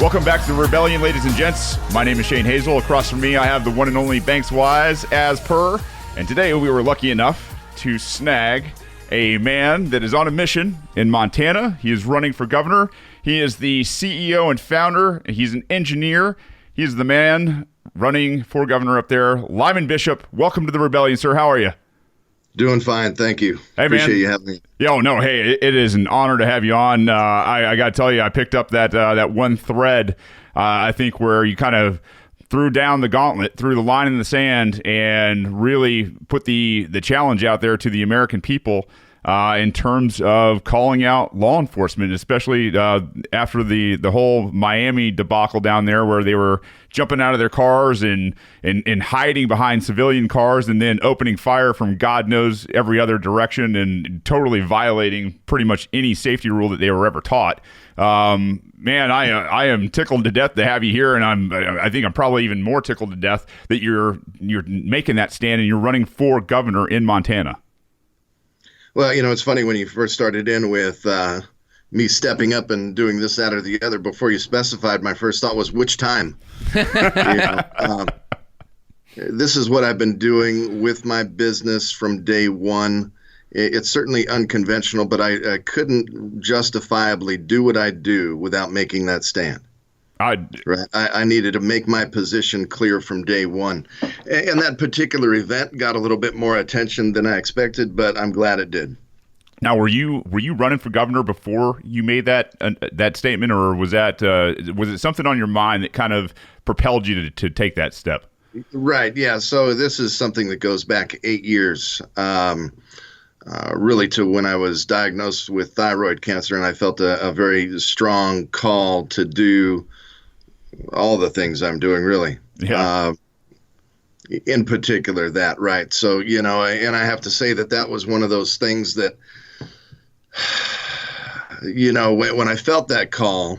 Welcome back to the Rebellion, ladies and gents. My name is Shane Hazel. Across from me, I have the one and only Banks Wise, as per. And today we were lucky enough to snag a man that is on a mission in Montana. He is running for governor. He is the CEO and founder. He's an engineer. He's the man running for governor up there. Lyman Bishop, welcome to the Rebellion, sir. How are you? Doing fine, thank you. Hey, appreciate man. you having me. Yo, no, hey, it is an honor to have you on. I got to tell you, I picked up that one thread, I think, where you kind of threw down the gauntlet, threw the line in the sand, and really put the challenge out there to the American people in terms of calling out law enforcement, especially after the whole Miami debacle down there, where they were jumping out of their cars and hiding behind civilian cars and then opening fire from God knows every other direction and totally violating pretty much any safety rule that they were ever taught. Man, I am tickled to death to have you here, and I think I'm probably even more tickled to death that you're making that stand and you're running for governor in Montana. Well, you know, it's funny when you first started in with me stepping up and doing this, that, or the other. Before you specified, my first thought was, which time? This is what I've been doing with my business from day one. It's certainly unconventional, but I couldn't justifiably do what I do without making that stand. I needed to make my position clear from day one. And that particular event got a little bit more attention than I expected, but I'm glad it did. Now, were you running for governor before you made that statement, or was it something on your mind that kind of propelled you to take that step? Right. Yeah. So this is something that goes back 8 years, really to when I was diagnosed with thyroid cancer, and I felt a very strong call to do all the things I'm doing, really. Yeah. In particular that, right. So, you know, and I have to say that was one of those things that, you know, when I felt that call,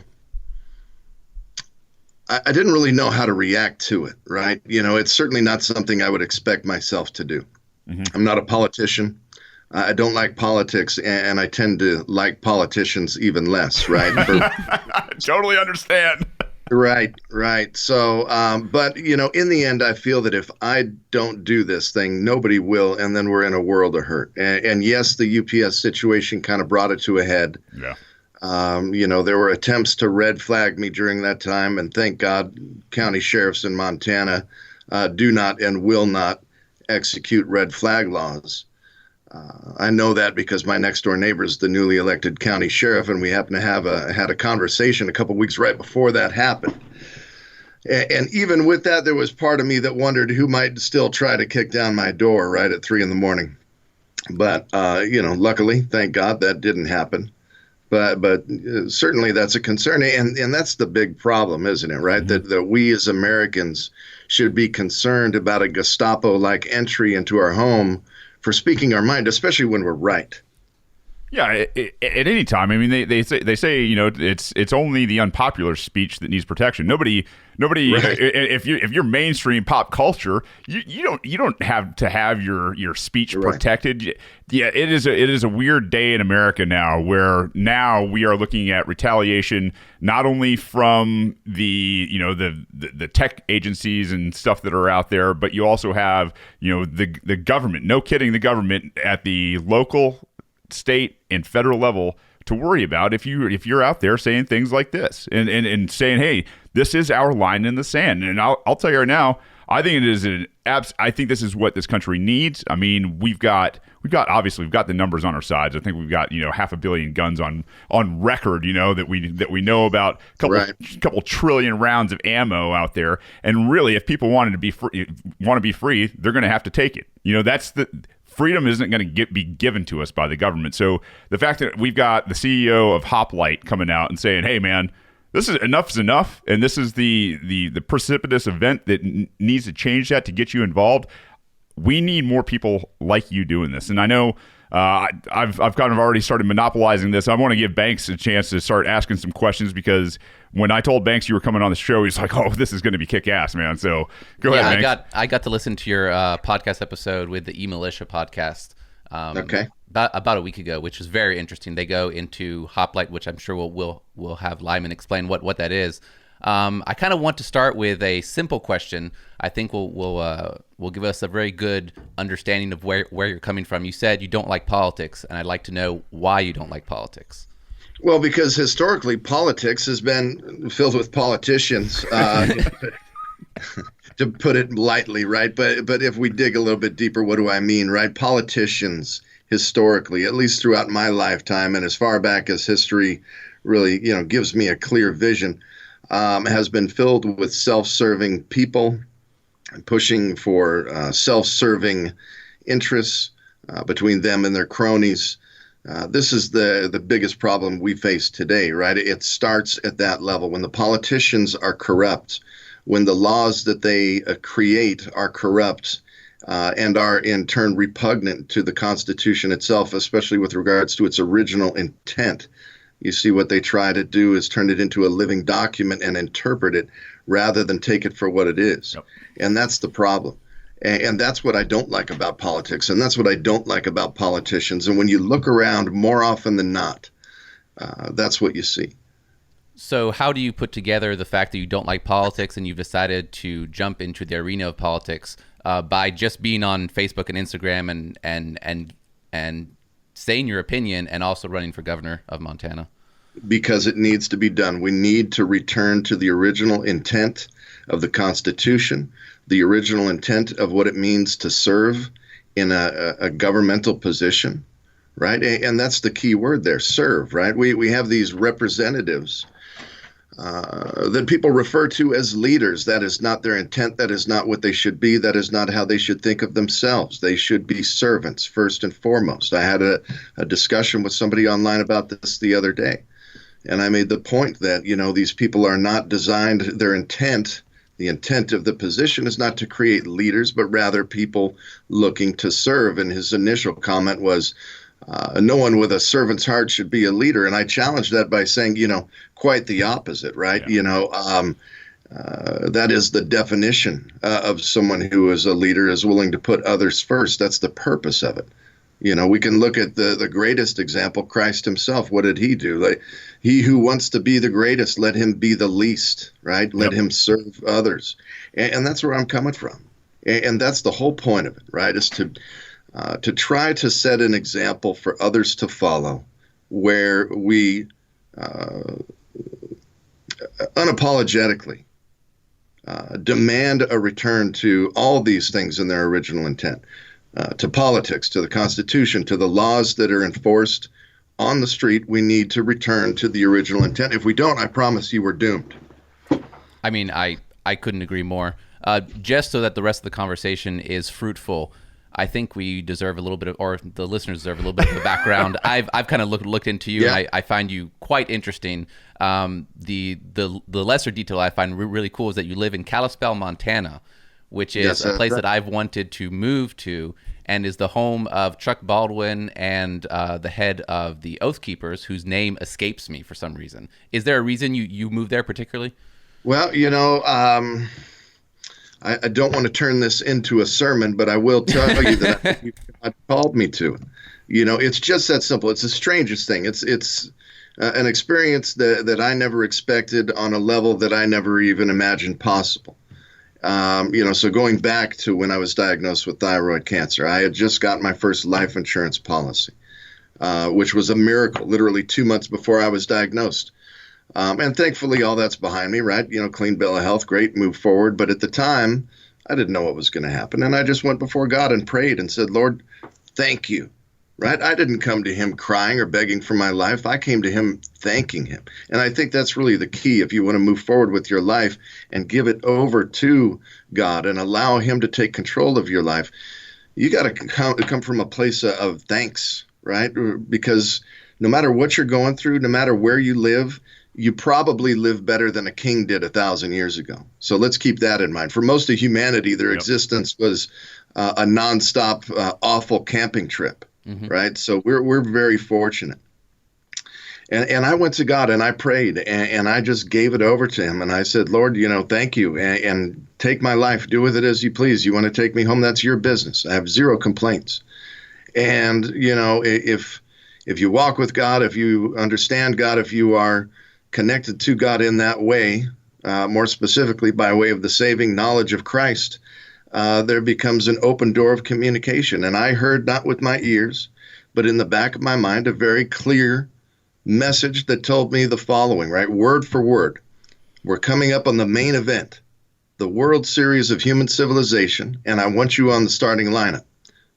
I didn't really know how to react to it, right? You know, it's certainly not something I would expect myself to do. Mm-hmm. I'm not a politician. I don't like politics, and I tend to like politicians even less, right? I totally understand. Right. So, but, you know, in the end, I feel that if I don't do this thing, nobody will, and then we're in a world of hurt. And yes, the UPS situation kind of brought it to a head. Yeah. You know, there were attempts to red flag me during that time, and thank God county sheriffs in Montana do not and will not execute red flag laws. I know that because my next door neighbor is the newly elected county sheriff, and we happen to have had a conversation a couple weeks right before that happened. And even with that, there was part of me that wondered who might still try to kick down my door right at 3 a.m. But, you know, luckily, thank God that didn't happen. But certainly that's a concern. And that's the big problem, isn't it, right? Mm-hmm. That we as Americans should be concerned about a Gestapo-like entry into our home for speaking our mind, especially when we're right. Yeah, at any time. I mean, they say you know it's only the unpopular speech that needs protection. Nobody. Right. If you're mainstream pop culture, you don't have to have your speech protected. Right. Yeah, it is a weird day in America now, where now we are looking at retaliation not only from the tech agencies and stuff that are out there, but you also have the government. No kidding, the government at the local, state, and federal level to worry about if you're out there saying things like this and saying, hey, this is our line in the sand. And I'll tell you right now, I think it is I think this is what this country needs. I mean, we've got the numbers on our sides. I think we've got 500 million guns on record, that we know about, couple trillion rounds of ammo out there. And really, if people want to be free, they're going to have to take it. That's the freedom isn't going to be given to us by the government. So the fact that we've got the CEO of Hoplite coming out and saying, hey, man, enough is enough, and this is the precipitous event that needs to change that to get you involved. We need more people like you doing this. And I know I've kind of already started monopolizing this. I want to give Banks a chance to start asking some questions, because when I told Banks you were coming on the show, he's like, oh, this is going to be kick-ass, man. So go ahead, Banks. I got to listen to your podcast episode with the E-Militia podcast about a week ago, which was very interesting. They go into Hoplite, which I'm sure we'll have Lyman explain what that is. I kind of want to start with a simple question. I think will give us a very good understanding of where you're coming from. You said you don't like politics, and I'd like to know why you don't like politics. Well, because historically politics has been filled with politicians, to put it lightly, right? But if we dig a little bit deeper, what do I mean, right? Politicians historically, at least throughout my lifetime and as far back as history really, gives me a clear vision, has been filled with self-serving people pushing for self-serving interests between them and their cronies. This is the biggest problem we face today, right? It starts at that level. When the politicians are corrupt, when the laws that they create are corrupt, and are in turn repugnant to the Constitution itself, especially with regards to its original intent. You see, what they try to do is turn it into a living document and interpret it rather than take it for what it is. Yep. And that's the problem. And that's what I don't like about politics, and that's what I don't like about politicians. And when you look around, more often than not, that's what you see. So how do you put together the fact that you don't like politics and you've decided to jump into the arena of politics by just being on Facebook and Instagram and saying your opinion and also running for governor of Montana? Because it needs to be done. We need to return to the original intent of the Constitution, the original intent of what it means to serve in a governmental position, right? And that's the key word there, serve, right? We have these representatives that people refer to as leaders. That is not their intent. That is not what they should be. That is not how they should think of themselves. They should be servants first and foremost. I had a discussion with somebody online about this the other day, and I made the point that, these people are not designed, their intent, the intent of the position is not to create leaders, but rather people looking to serve. And his initial comment was, no one with a servant's heart should be a leader. And I challenged that by saying, quite the opposite, right? Yeah. That is the definition of someone who is a leader, is willing to put others first. That's the purpose of it. We can look at the greatest example, Christ himself. What did he do? Like, he who wants to be the greatest, let him be the least, right? Let him serve others. And that's where I'm coming from. And that's the whole point of it, right? Is to try to set an example for others to follow, where we unapologetically demand a return to all these things in their original intent, to politics, to the Constitution, to the laws that are enforced on the street. We need to return to the original intent. If we don't, I promise you we're doomed. I mean, I couldn't agree more. Just so that the rest of the conversation is fruitful, I think we deserve a little bit of, or the listeners deserve a little bit of the background. I've kind of looked into you, and I find you quite interesting. The lesser detail I find really cool is that you live in Kalispell, Montana, which is a place that I've wanted to move to, and is the home of Chuck Baldwin and the head of the Oath Keepers, whose name escapes me for some reason. Is there a reason you moved there particularly? Well, I don't want to turn this into a sermon, but I will tell you that God called me to. It's just that simple. It's the strangest thing. It's an experience that I never expected on a level that I never even imagined possible. So going back to when I was diagnosed with thyroid cancer, I had just gotten my first life insurance policy, which was a miracle, literally 2 months before I was diagnosed. And thankfully, all that's behind me, right? Clean bill of health, great, move forward. But at the time, I didn't know what was going to happen. And I just went before God and prayed and said, Lord, thank you, right? I didn't come to him crying or begging for my life. I came to him thanking him. And I think that's really the key. If you want to move forward with your life and give it over to God and allow him to take control of your life, you got to come from a place of thanks, right? Because no matter what you're going through, no matter where you live, you probably live better than a king did 1,000 years ago. So let's keep that in mind. For most of humanity, their existence was a nonstop, awful camping trip, right? So we're very fortunate. And I went to God and I prayed and I just gave it over to him. And I said, Lord, thank you, and take my life. Do with it as you please. You want to take me home? That's your business. I have zero complaints. And, if you walk with God, if you understand God, if you are connected to God in that way, more specifically by way of the saving knowledge of Christ, there becomes an open door of communication. And I heard, not with my ears, but in the back of my mind, a very clear message that told me the following, right? Word for word. We're coming up on the main event, the World Series of Human Civilization, and I want you on the starting lineup.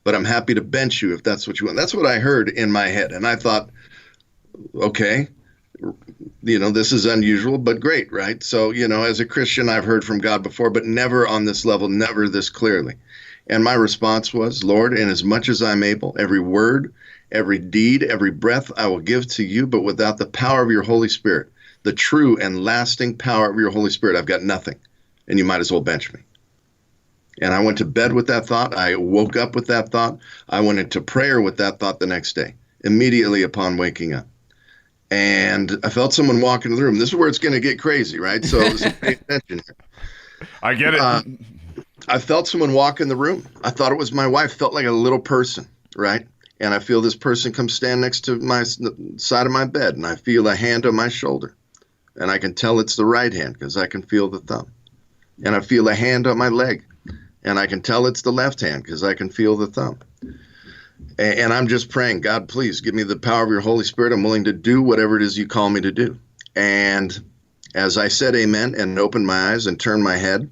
But I'm happy to bench you if that's what you want. That's what I heard in my head. And I thought, okay, this is unusual, but great, right? So, as a Christian, I've heard from God before, but never on this level, never this clearly. And my response was, Lord, in as much as I'm able, every word, every deed, every breath I will give to you, but without the power of your Holy Spirit, the true and lasting power of your Holy Spirit, I've got nothing. And you might as well bench me. And I went to bed with that thought. I woke up with that thought. I went into prayer with that thought the next day, immediately upon waking up. And I felt someone walk into the room. This is where it's going to get crazy, right? So pay attention here. I get it. I felt someone walk in the room. I thought it was my wife. Felt like a little person, right? And I feel this person come stand next to my side of my bed, and I feel a hand on my shoulder. And I can tell it's the right hand because I can feel the thumb. And I feel a hand on my leg. And I can tell it's the left hand because I can feel the thumb. And I'm just praying, God, please give me the power of your Holy Spirit. I'm willing to do whatever it is you call me to do. And as I said amen and opened my eyes and turned my head,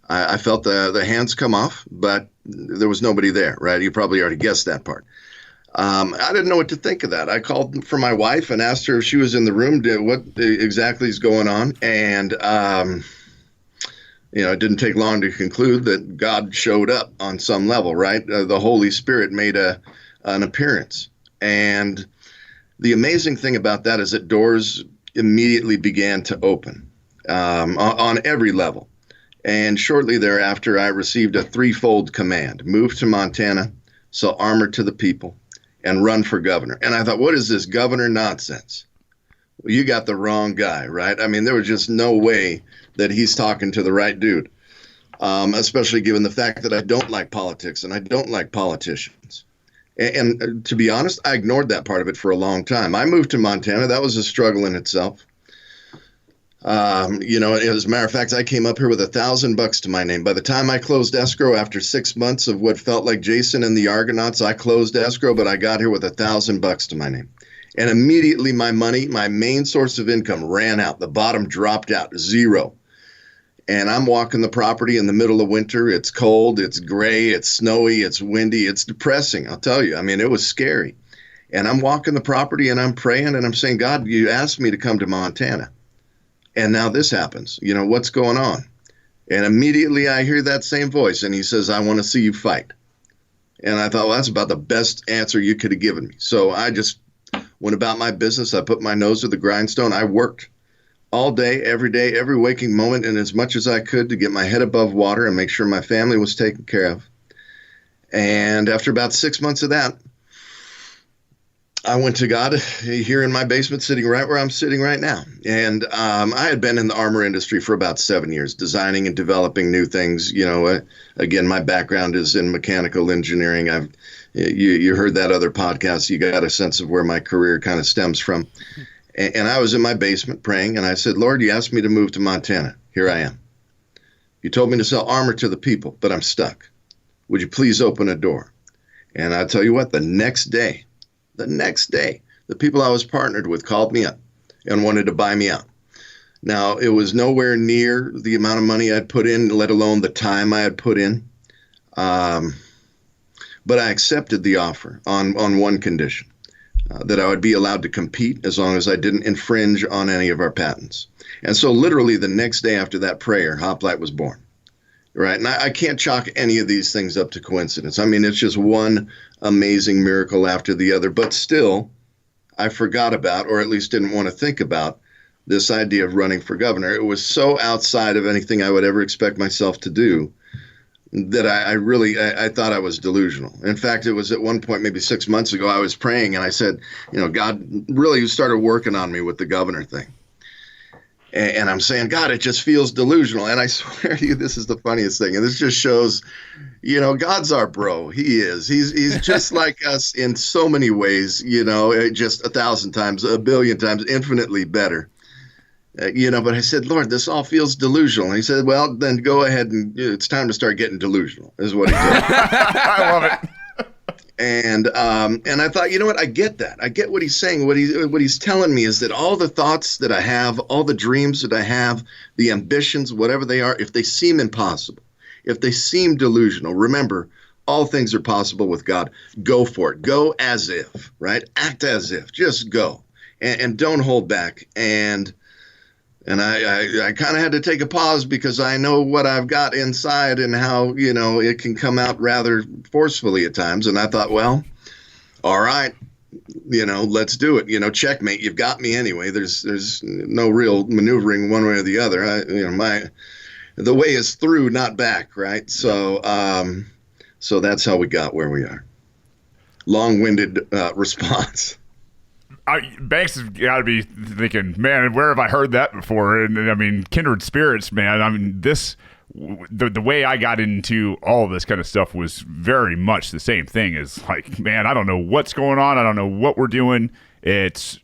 I felt the hands come off, but there was nobody there, right? You probably already guessed that part. I didn't know what to think of that. I called for my wife and asked her if she was in the room, what exactly is going on. And it didn't take long to conclude that God showed up on some level, right? The Holy Spirit made an appearance. And the amazing thing about that is that doors immediately began to open on every level. And shortly thereafter, I received a threefold command: move to Montana, sell armor to the people, and run for governor. And I thought, what is this governor nonsense? Well, you got the wrong guy, right? I mean, there was just no way that he's talking to the right dude, especially given the fact that I don't like politics and I don't like politicians. And to be honest, I ignored that part of it for a long time. I moved to Montana. That was a struggle in itself. As a matter of fact, I came up here with $1,000 to my name. By the time I closed escrow, after 6 months of what felt like Jason and the Argonauts, I closed escrow, but I got here with $1,000 to my name. And immediately my money, my main source of income, ran out. The bottom dropped out, zero. And I'm walking the property in the middle of winter. It's cold, it's gray, it's snowy, it's windy, it's depressing, I'll tell you. I mean, it was scary. And I'm walking the property and I'm praying and I'm saying, God, you asked me to come to Montana. And now this happens. What's going on? And immediately I hear that same voice and he says, I want to see you fight. And I thought, well, that's about the best answer you could have given me. So I just went about my business. I put my nose to the grindstone. I worked all day, every waking moment, and as much as I could to get my head above water and make sure my family was taken care of. And after about 6 months of that, I went to God here in my basement, sitting right where I'm sitting right now. And I had been in the armor industry for about 7 years, designing and developing new things. Again, my background is in mechanical engineering. You heard that other podcast. You got a sense of where my career kind of stems from. And I was in my basement praying, and I said, Lord, you asked me to move to Montana. Here I am. You told me to sell armor to the people, but I'm stuck. Would you please open a door? And I tell you what, the next day, the people I was partnered with called me up and wanted to buy me out. Now, it was nowhere near the amount of money I'd put in, let alone the time I had put in. But I accepted the offer on one condition. That I would be allowed to compete as long as I didn't infringe on any of our patents. And so literally the next day after that prayer, Hoplite was born, right? And I can't chalk any of these things up to coincidence. I mean, it's just one amazing miracle after the other. But still, I forgot about, or at least didn't want to think about, this idea of running for governor. It was so outside of anything I would ever expect myself to do that I thought I was delusional. In fact, it was at one point, maybe 6 months ago, I was praying and I said, God really started working on me with the governor thing. And I'm saying, God, it just feels delusional. And I swear to you, this is the funniest thing. And this just shows, God's our bro. He is. He's just like us in so many ways, just 1,000 times, a billion times, infinitely better. But I said, Lord, this all feels delusional. And he said, well, then go ahead and it's time to start getting delusional, is what he said. I love it. And I thought, you know what? I get that. I get what he's saying. What he's telling me is that all the thoughts that I have, all the dreams that I have, the ambitions, whatever they are, if they seem impossible, if they seem delusional, remember, all things are possible with God. Go for it. Go as if, right? Act as if. Just go, and don't hold back. And I kind of had to take a pause because I know what I've got inside and how, it can come out rather forcefully at times. And I thought, well, all right, let's do it. Checkmate. You've got me anyway. There's no real maneuvering one way or the other. The way is through, not back, right? So that's how we got where we are. Long-winded response. Banks has got to be thinking, man, where have I heard that before? And I mean, kindred spirits, man. I mean, the way I got into all of this kind of stuff was very much the same thing. Is like, man, I don't know what's going on. I don't know what we're doing. It's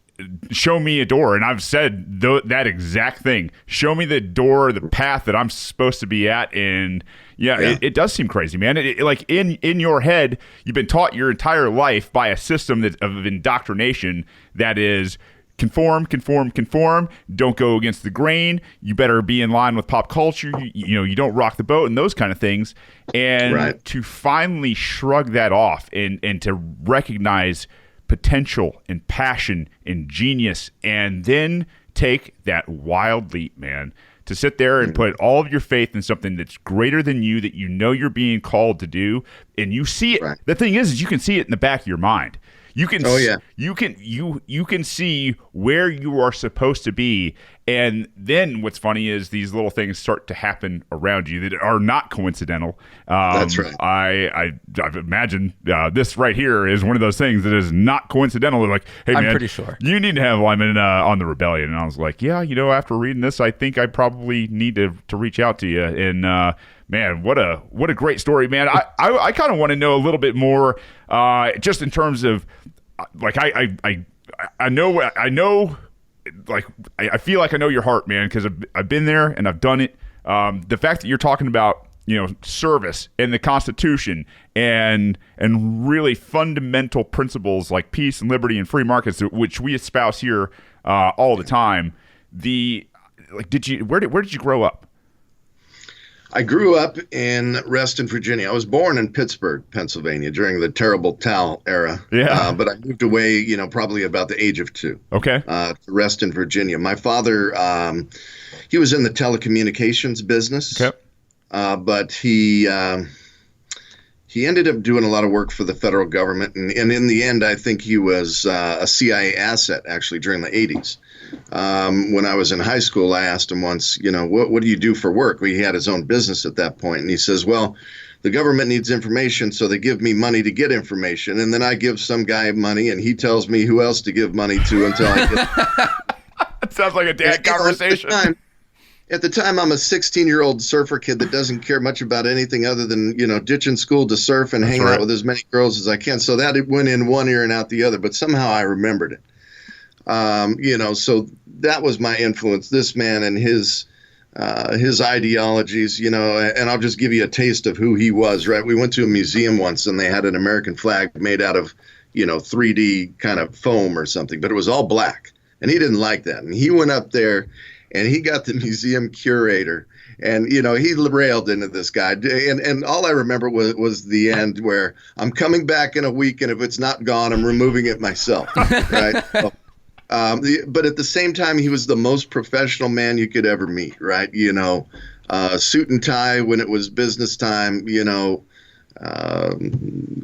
show me a door. And I've said that exact thing. Show me the door, the path that I'm supposed to be at. And it does seem crazy, man. Like in your head, you've been taught your entire life by a system of indoctrination that is conform. Don't go against the grain. You better be in line with pop culture. You don't rock the boat and those kind of things. And to finally shrug that off and to recognize potential and passion and genius, and then take that wild leap, man, to sit there and put all of your faith in something that's greater than you, that you're being called to do, and you see it. Right. The thing is you can see it in the back of your mind. You can you can see where you are supposed to be, and then what's funny is these little things start to happen around you that are not coincidental. That's right. I've imagined this right here is one of those things that is not coincidental. They're like, hey, man, I'm pretty sure you need to have Lyman on the Rebellion. And I was like, yeah, after reading this, I think I probably need to reach out to you. And man, what a great story, man. I kind of want to know a little bit more, just in terms of, like, I know, like, I feel like I know your heart, man, because I've been there and I've done it. The fact that you're talking about, service and the Constitution and really fundamental principles like peace and liberty and free markets, which we espouse here all the time. Where did you grow up? I grew up in Reston, Virginia. I was born in Pittsburgh, Pennsylvania during the terrible Tal era. Yeah. But I moved away, probably about the age of 2. Okay. To Reston, Virginia. My father, he was in the telecommunications business. Okay. But he ended up doing a lot of work for the federal government. And in the end, I think he was a CIA asset, actually, during the 80s. When I was in high school, I asked him once, what do you do for work? Well, he had his own business at that point. And he says, well, the government needs information, so they give me money to get information. And then I give some guy money, and he tells me who else to give money to until I get It sounds like a dad conversation. At the time, I'm a 16-year-old surfer kid that doesn't care much about anything other than, ditching school to surf and hang out with as many girls as I can. So that it went in one ear and out the other. But somehow I remembered it. So that was my influence, this man and his ideologies, and I'll just give you a taste of who he was, right? We went to a museum once and they had an American flag made out of, 3D kind of foam or something, but it was all black, and he didn't like that. And he went up there and he got the museum curator, and, he railed into this guy. And all I remember was the end where I'm coming back in a week, and if it's not gone, I'm removing it myself, right? But at the same time, he was the most professional man you could ever meet, right? Suit and tie when it was business time,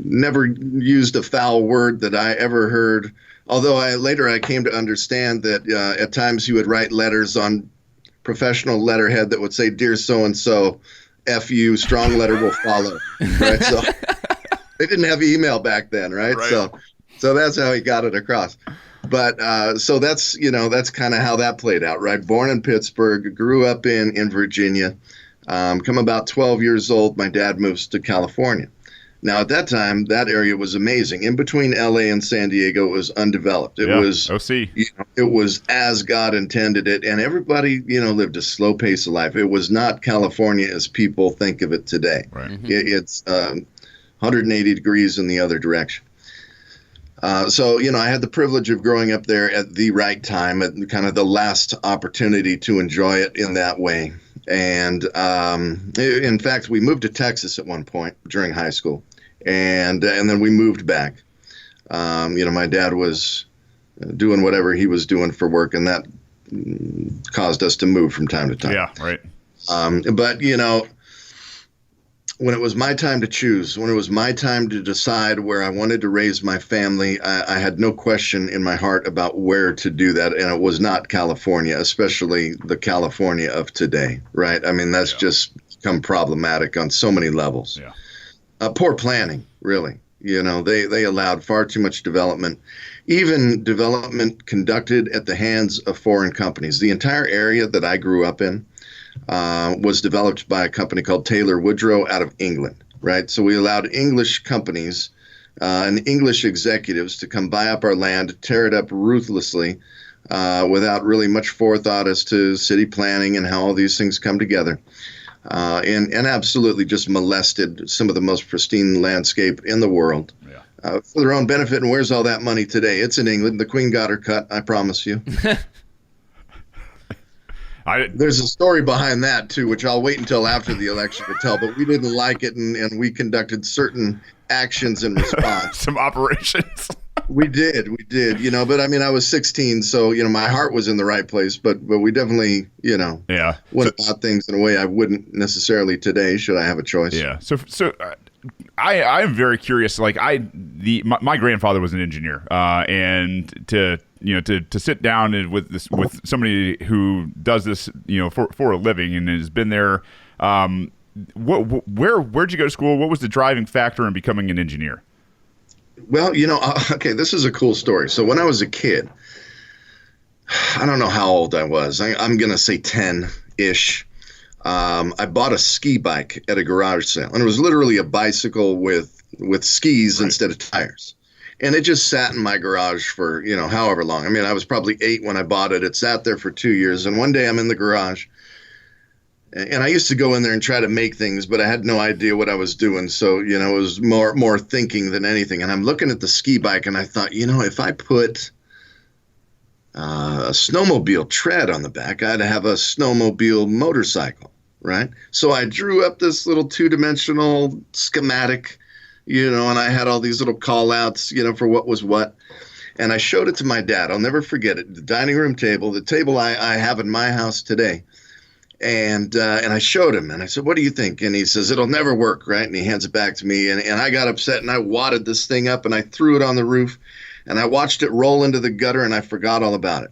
never used a foul word that I ever heard. Although later I came to understand that at times he would write letters on professional letterhead that would say, "Dear so-and-so, F you, strong letter will follow." Right? So they didn't have email back then, right? So that's how he got it across. But so that's kind of how that played out, right? Born in Pittsburgh, grew up in Virginia. Come about 12 years old, my dad moves to California. Now, at that time, that area was amazing. In between LA and San Diego, it was undeveloped. It was OC. It was as God intended it, and everybody, lived a slow pace of life. It was not California as people think of it today. Right. It's 180 degrees in the other direction. So, I had the privilege of growing up there at the right time, at kind of the last opportunity to enjoy it in that way. And in fact, we moved to Texas at one point during high school, and then we moved back. My dad was doing whatever he was doing for work, and that caused us to move from time to time. Yeah, right. But, when it was my time to choose, when it was my time to decide where I wanted to raise my family, I had no question in my heart about where to do that. And it was not California, especially the California of today, right? I mean, that's just become problematic on so many levels. Yeah. Poor planning, really. They allowed far too much development, even development conducted at the hands of foreign companies. The entire area that I grew up in was developed by a company called Taylor Woodrow out of England, right? So we allowed English companies and English executives to come buy up our land, tear it up ruthlessly without really much forethought as to city planning and how all these things come together. And absolutely just molested some of the most pristine landscape in the world for their own benefit. And where's all that money today? It's in England. The Queen got her cut, I promise you. There's a story behind that, too, which I'll wait until after the election to tell. But we didn't like it, and we conducted certain actions in response. Some operations. We did. But I mean, I was 16, so, my heart was in the right place. But we definitely, went about things in a way I wouldn't necessarily today, should I have a choice. Yeah. So I'm very curious. Like my grandfather was an engineer, and to sit down and with somebody who does this, for a living and has been there. Where'd you go to school? What was the driving factor in becoming an engineer? Well, okay, this is a cool story. So when I was a kid, I don't know how old I was. I'm going to say 10-ish. I bought a ski bike at a garage sale, and it was literally a bicycle with skis instead of tires. And it just sat in my garage for, however long. I mean, I was probably 8 when I bought it. It sat there for 2 years. And one day I'm in the garage, and I used to go in there and try to make things, but I had no idea what I was doing. So, it was more thinking than anything. And I'm looking at the ski bike, and I thought, if I put a snowmobile tread on the back, I'd have a snowmobile motorcycle, right? So I drew up this little 2-dimensional schematic, and I had all these little call outs, for what was what. And I showed it to my dad. I'll never forget it. The dining room table, the table I have in my house today. And I showed him, and I said, what do you think? And he says, it'll never work, right? And he hands it back to me. And I got upset, and I wadded this thing up, and I threw it on the roof. And I watched it roll into the gutter, and I forgot all about it.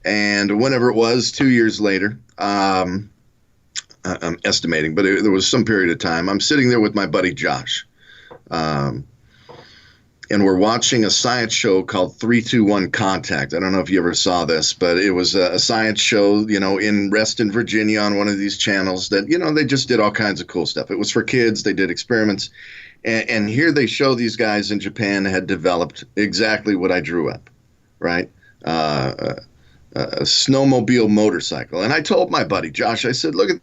And whenever it was, 2 years later, I'm estimating, but there was some period of time, I'm sitting there with my buddy Josh. And we're watching a science show called 3-2-1 Contact. I don't know if you ever saw this, but it was a science show, in Reston, Virginia, on one of these channels that, they just did all kinds of cool stuff. It was for kids. They did experiments. And here they show these guys in Japan had developed exactly what I drew up, right? A snowmobile motorcycle. And I told my buddy Josh, I said, look at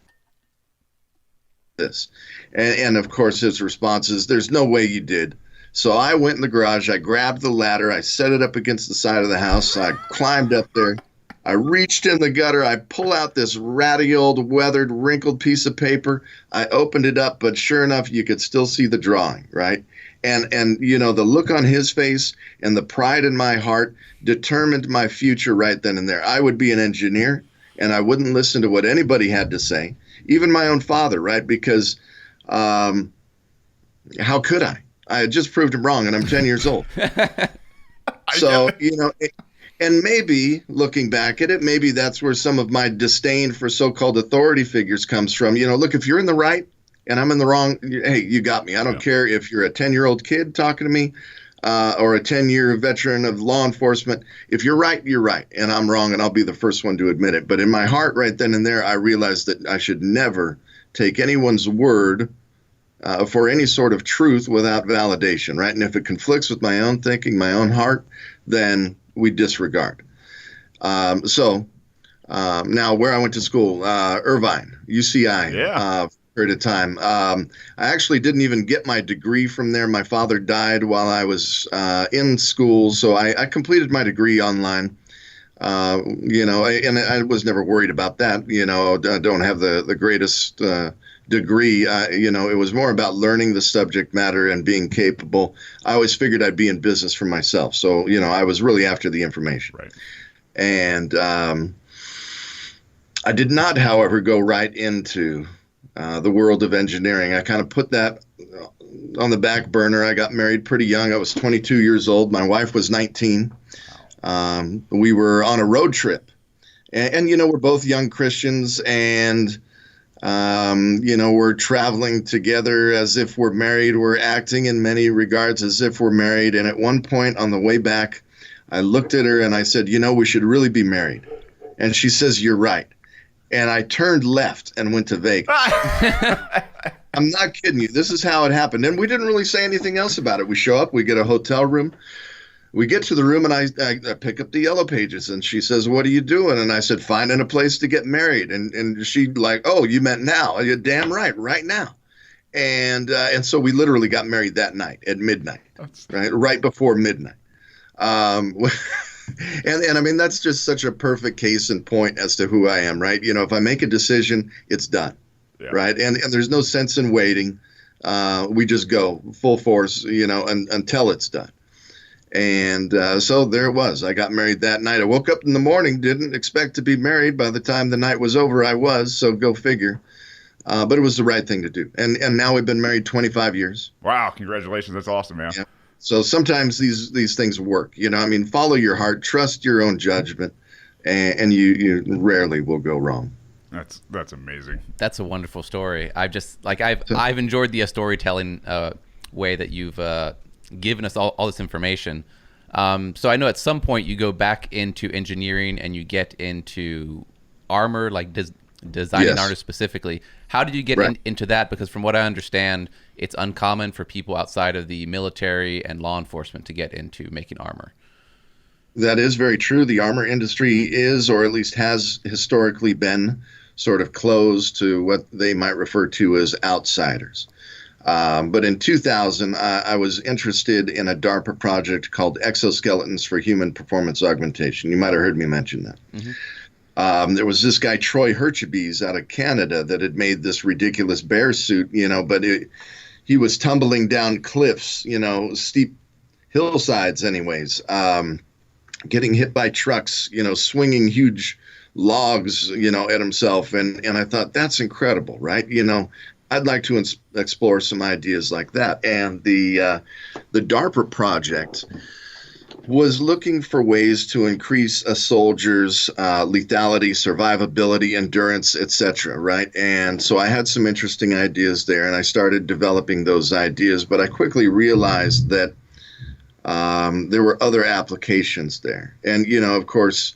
this. And of course, his response is, there's no way you did. So I went in the garage, I grabbed the ladder, I set it up against the side of the house, I climbed up there, I reached in the gutter, I pull out this ratty old weathered, wrinkled piece of paper, I opened it up, but sure enough, you could still see the drawing, right? And the look on his face and the pride in my heart determined my future right then and there. I would be an engineer, and I wouldn't listen to what anybody had to say, even my own father, right? Because how could I? I had just proved him wrong, and I'm 10 years old. So, and maybe looking back at it, maybe that's where some of my disdain for so-called authority figures comes from. Look, if you're in the right and I'm in the wrong, hey, you got me. I don't care if you're a 10-year-old kid talking to me or a 10-year veteran of law enforcement. If you're right, you're right, and I'm wrong, and I'll be the first one to admit it. But in my heart right then and there, I realized that I should never take anyone's word for any sort of truth without validation, right? And if it conflicts with my own thinking, my own heart, then we disregard. Now where I went to school, Irvine, UCI, for a period of time. I actually didn't even get my degree from there. My father died while I was in school, so I completed my degree online. And I was never worried about that. I don't have the greatest degree. It was more about learning the subject matter and being capable. I always figured I'd be in business for myself. So, I was really after the information. Right. And I did not, however, go right into the world of engineering. I kind of put that on the back burner. I got married pretty young. I was 22 years old. My wife was 19. We were on a road trip. And we're both young Christians, and we're traveling together as if we're married. We're acting in many regards as if we're married. And at one point on the way back, I looked at her and I said, we should really be married. And she says, "You're right." And I turned left and went to Vegas. I'm not kidding you. This is how it happened. And we didn't really say anything else about it. We show up, we get a hotel room. We get to the room, and I pick up the Yellow Pages, and she says, "What are you doing?" And I said, "Finding a place to get married." And she like, "Oh, you meant now?" You're damn right now. And so we literally got married that night at midnight, right before midnight. And I mean, that's just such a perfect case in point as to who I am, right? If I make a decision, it's done, right? And there's no sense in waiting. We just go full force, until it's done. And so there it was. I got married that night. I woke up in the morning, didn't expect to be married. By the time the night was over, I was, so go figure. But it was the right thing to do. And now we've been married 25 years. Wow, congratulations. That's awesome, man. Yeah. So sometimes these things work, follow your heart, trust your own judgment, and you rarely will go wrong. That's amazing. That's a wonderful story. I've enjoyed the storytelling way that you've given us all this information. So I know at some point you go back into engineering and you get into armor, like designing armor specifically. How did you get into that? Because from what I understand, it's uncommon for people outside of the military and law enforcement to get into making armor. That is very true. The armor industry is, or at least has historically been, sort of closed to what they might refer to as outsiders. But in 2000, I was interested in a DARPA project called Exoskeletons for Human Performance Augmentation. You might have heard me mention that. Mm-hmm. There was this guy, Troy Herchebes, out of Canada that had made this ridiculous bear suit, but he was tumbling down cliffs, steep hillsides anyways, getting hit by trucks, swinging huge logs, at himself. And I thought, that's incredible, right? I'd like to explore some ideas like that. And the DARPA project was looking for ways to increase a soldier's lethality, survivability, endurance, etc., right? And so I had some interesting ideas there, and I started developing those ideas. But I quickly realized that there were other applications there. And, of course,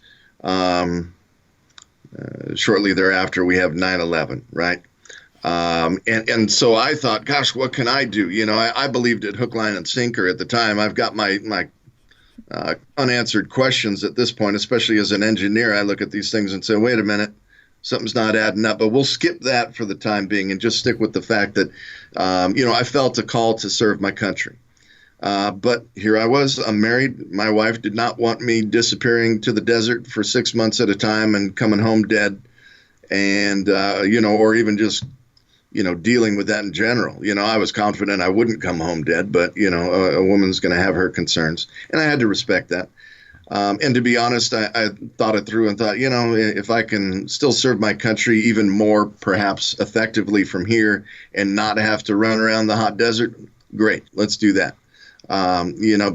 shortly thereafter, we have 9/11, right? And so I thought, gosh, what can I do? I believed it hook, line, and sinker at the time. I've got my unanswered questions at this point, especially as an engineer. I look at these things and say, wait a minute, something's not adding up. But we'll skip that for the time being and just stick with the fact that, I felt a call to serve my country. But here I was, I'm married. My wife did not want me disappearing to the desert for 6 months at a time and coming home dead. And, or even just, dealing with that in general. I was confident I wouldn't come home dead, but, a woman's going to have her concerns. And I had to respect that. And to be honest, I thought it through and thought, if I can still serve my country even more, perhaps effectively from here and not have to run around the hot desert, great, let's do that.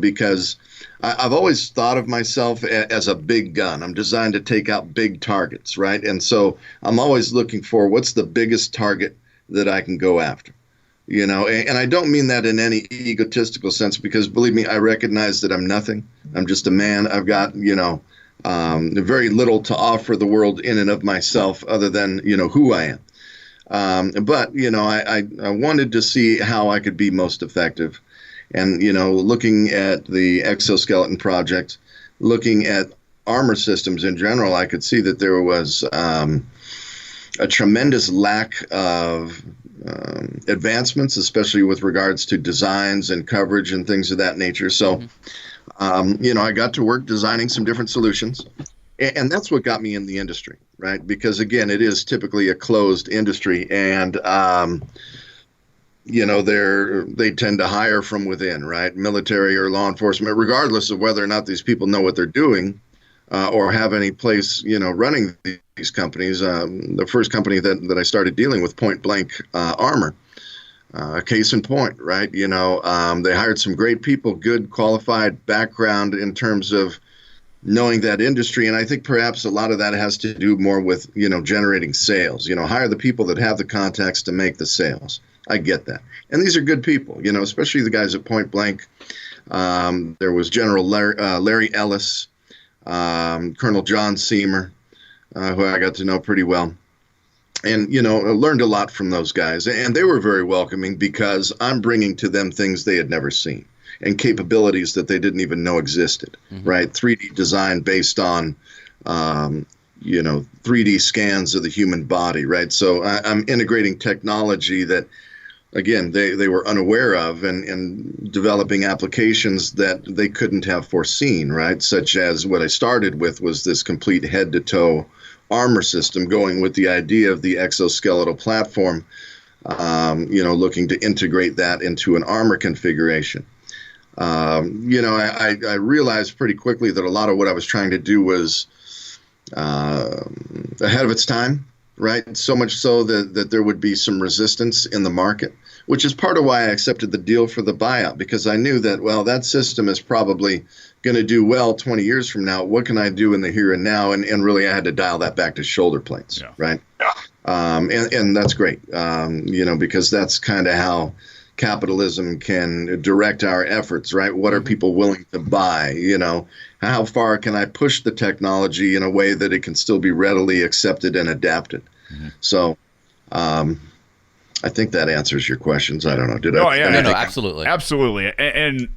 Because I've always thought of myself as a big gun. I'm designed to take out big targets, right? And so I'm always looking for what's the biggest target that I can go after, and I don't mean that in any egotistical sense, because believe me, I recognize that I'm nothing. I'm just a man. I've got, very little to offer the world in and of myself other than, who I am. But, I wanted to see how I could be most effective. And, looking at the exoskeleton project, looking at armor systems in general, I could see that there was a tremendous lack of advancements, especially with regards to designs and coverage and things of that nature. So, I got to work designing some different solutions. And that's what got me in the industry, right? Because, again, it is typically a closed industry. And, they tend to hire from within, right? Military or law enforcement, regardless of whether or not these people know what they're doing or have any place, running these companies. The first company that I started dealing with, Point Blank Armor, case in point, right? They hired some great people, good qualified background in terms of knowing that industry. And I think perhaps a lot of that has to do more with, generating sales, hire the people that have the contacts to make the sales. I get that. And these are good people, especially the guys at Point Blank. There was General Larry Ellis, Colonel John Seymour, who I got to know pretty well. And, I learned a lot from those guys. And they were very welcoming because I'm bringing to them things they had never seen and capabilities that they didn't even know existed, right? 3D design based on, 3D scans of the human body, right? So I'm integrating technology that, again, they were unaware of and developing applications that they couldn't have foreseen, right? Such as what I started with was this complete head-to-toe armor system, going with the idea of the exoskeletal platform, looking to integrate that into an armor configuration. I realized pretty quickly that a lot of what I was trying to do was ahead of its time, right? So much so that there would be some resistance in the market, which is part of why I accepted the deal for the buyout, because I knew that, well, that system is probably going to do well 20 years from now. What can I do in the here and now? And really, I had to dial that back to shoulder plates, right? And that's great, because that's kind of how capitalism can direct our efforts, right? What are people willing to buy? How far can I push the technology in a way that it can still be readily accepted and adapted? So I think that answers your questions. I don't know. Did I? No, absolutely. Absolutely. And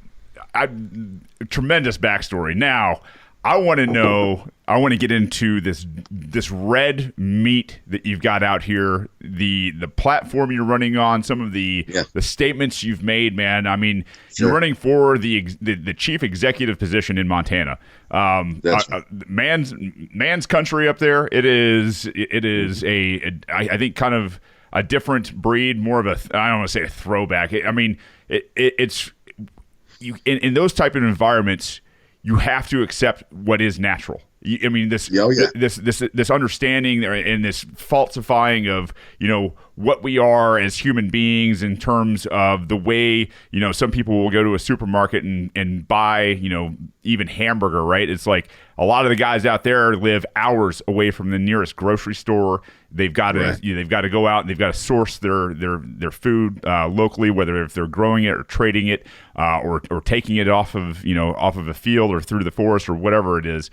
tremendous backstory. Now, I want to know, I want to get into this red meat that you've got out here, the platform you're running on, some of the statements you've made, man. I mean, you're running for the chief executive position in Montana. Man's country up there. It is I think kind of a different breed, more of a, I don't want to say a throwback. I mean, it's you in those type of environments, you have to accept what is natural. I mean, this understanding and this falsifying of, what we are as human beings in terms of the way, some people will go to a supermarket and buy, even hamburger, right? It's like a lot of the guys out there live hours away from the nearest grocery store. They've got to, they've got to go out and they've got to source their food locally, whether if they're growing it or trading it or taking it off of a field or through the forest or whatever it is.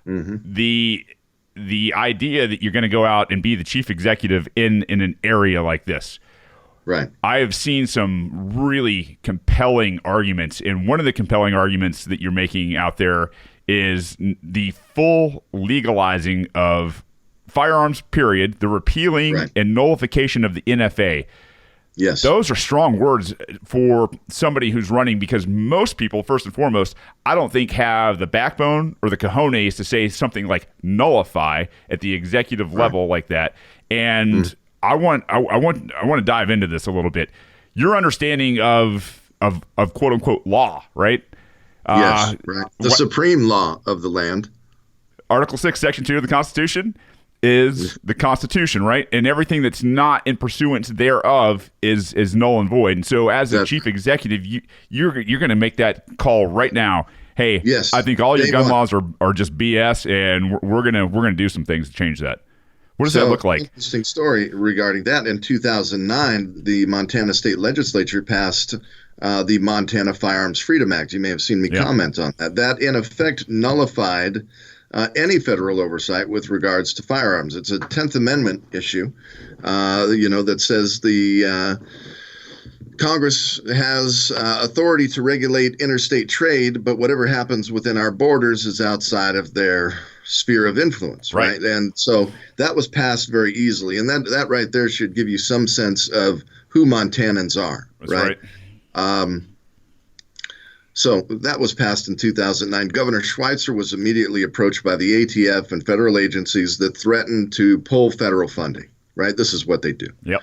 The idea that you're going to go out and be the chief executive in an area like this. Right. I have seen some really compelling arguments, and one of the compelling arguments that you're making out there is the full legalizing of firearms, period, the repealing and nullification of the NFA. Yes. Those are strong words for somebody who's running, because most people, first and foremost, I don't think have the backbone or the cojones to say something like nullify at the executive level like that. And I want to dive into this a little bit. Your understanding of quote unquote law, right? Yes, right. The supreme law of the land. Article 6, Section 2 of the Constitution is the Constitution, right? And everything that's not in pursuance thereof is null and void. And so, as a chief executive, you're going to make that call right now. Hey, I think all your gun laws are just BS, and we're gonna do some things to change that. What does that look like? Interesting story regarding that. In 2009, the Montana State Legislature passed the Montana Firearms Freedom Act. You may have seen me comment on that. That, in effect, nullified any federal oversight with regards to firearms. It's a 10th Amendment issue, that says the Congress has authority to regulate interstate trade, but whatever happens within our borders is outside of their sphere of influence, right? And so that was passed very easily, and that right there should give you some sense of who Montanans are. That's right. So that was passed in 2009. Governor Schweitzer was immediately approached by the ATF and federal agencies that threatened to pull federal funding. Right, this is what they do. Yep.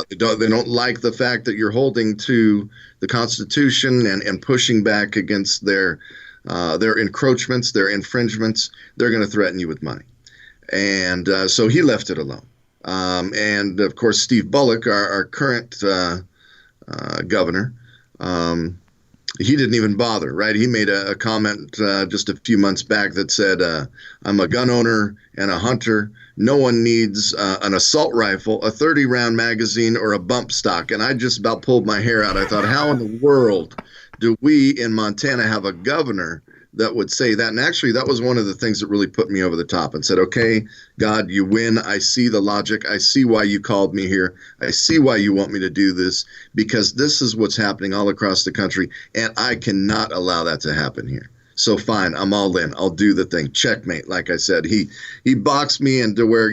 They don't like the fact that you're holding to the Constitution and pushing back against their encroachments, their infringements. They're going to threaten you with money, and so he left it alone. And of course, Steve Bullock, our current governor, he didn't even bother. Right, he made a comment just a few months back that said, "I'm a gun owner and a hunter. No one needs an assault rifle, a 30-round magazine, or a bump stock." And I just about pulled my hair out. I thought, how in the world do we in Montana have a governor that would say that? And actually, that was one of the things that really put me over the top and said, okay, God, you win. I see the logic. I see why you called me here. I see why you want me to do this, because this is what's happening all across the country, and I cannot allow that to happen here. So fine, I'm all in. I'll do the thing. Checkmate. Like I said, he boxed me into where,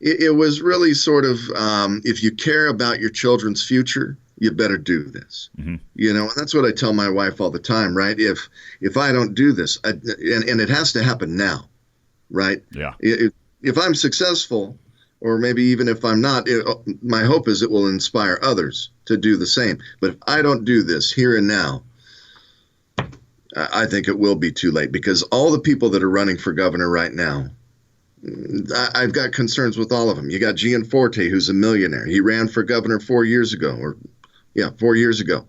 it was really sort of, if you care about your children's future, you better do this. Mm-hmm. And that's what I tell my wife all the time, right? If I don't do this, and it has to happen now, right? Yeah. If I'm successful, or maybe even if I'm not, my hope is it will inspire others to do the same. But if I don't do this here and now, I think it will be too late, because all the people that are running for governor right now, I've got concerns with all of them. You got Gianforte, who's a millionaire. He ran for governor 4 years ago, 4 years ago.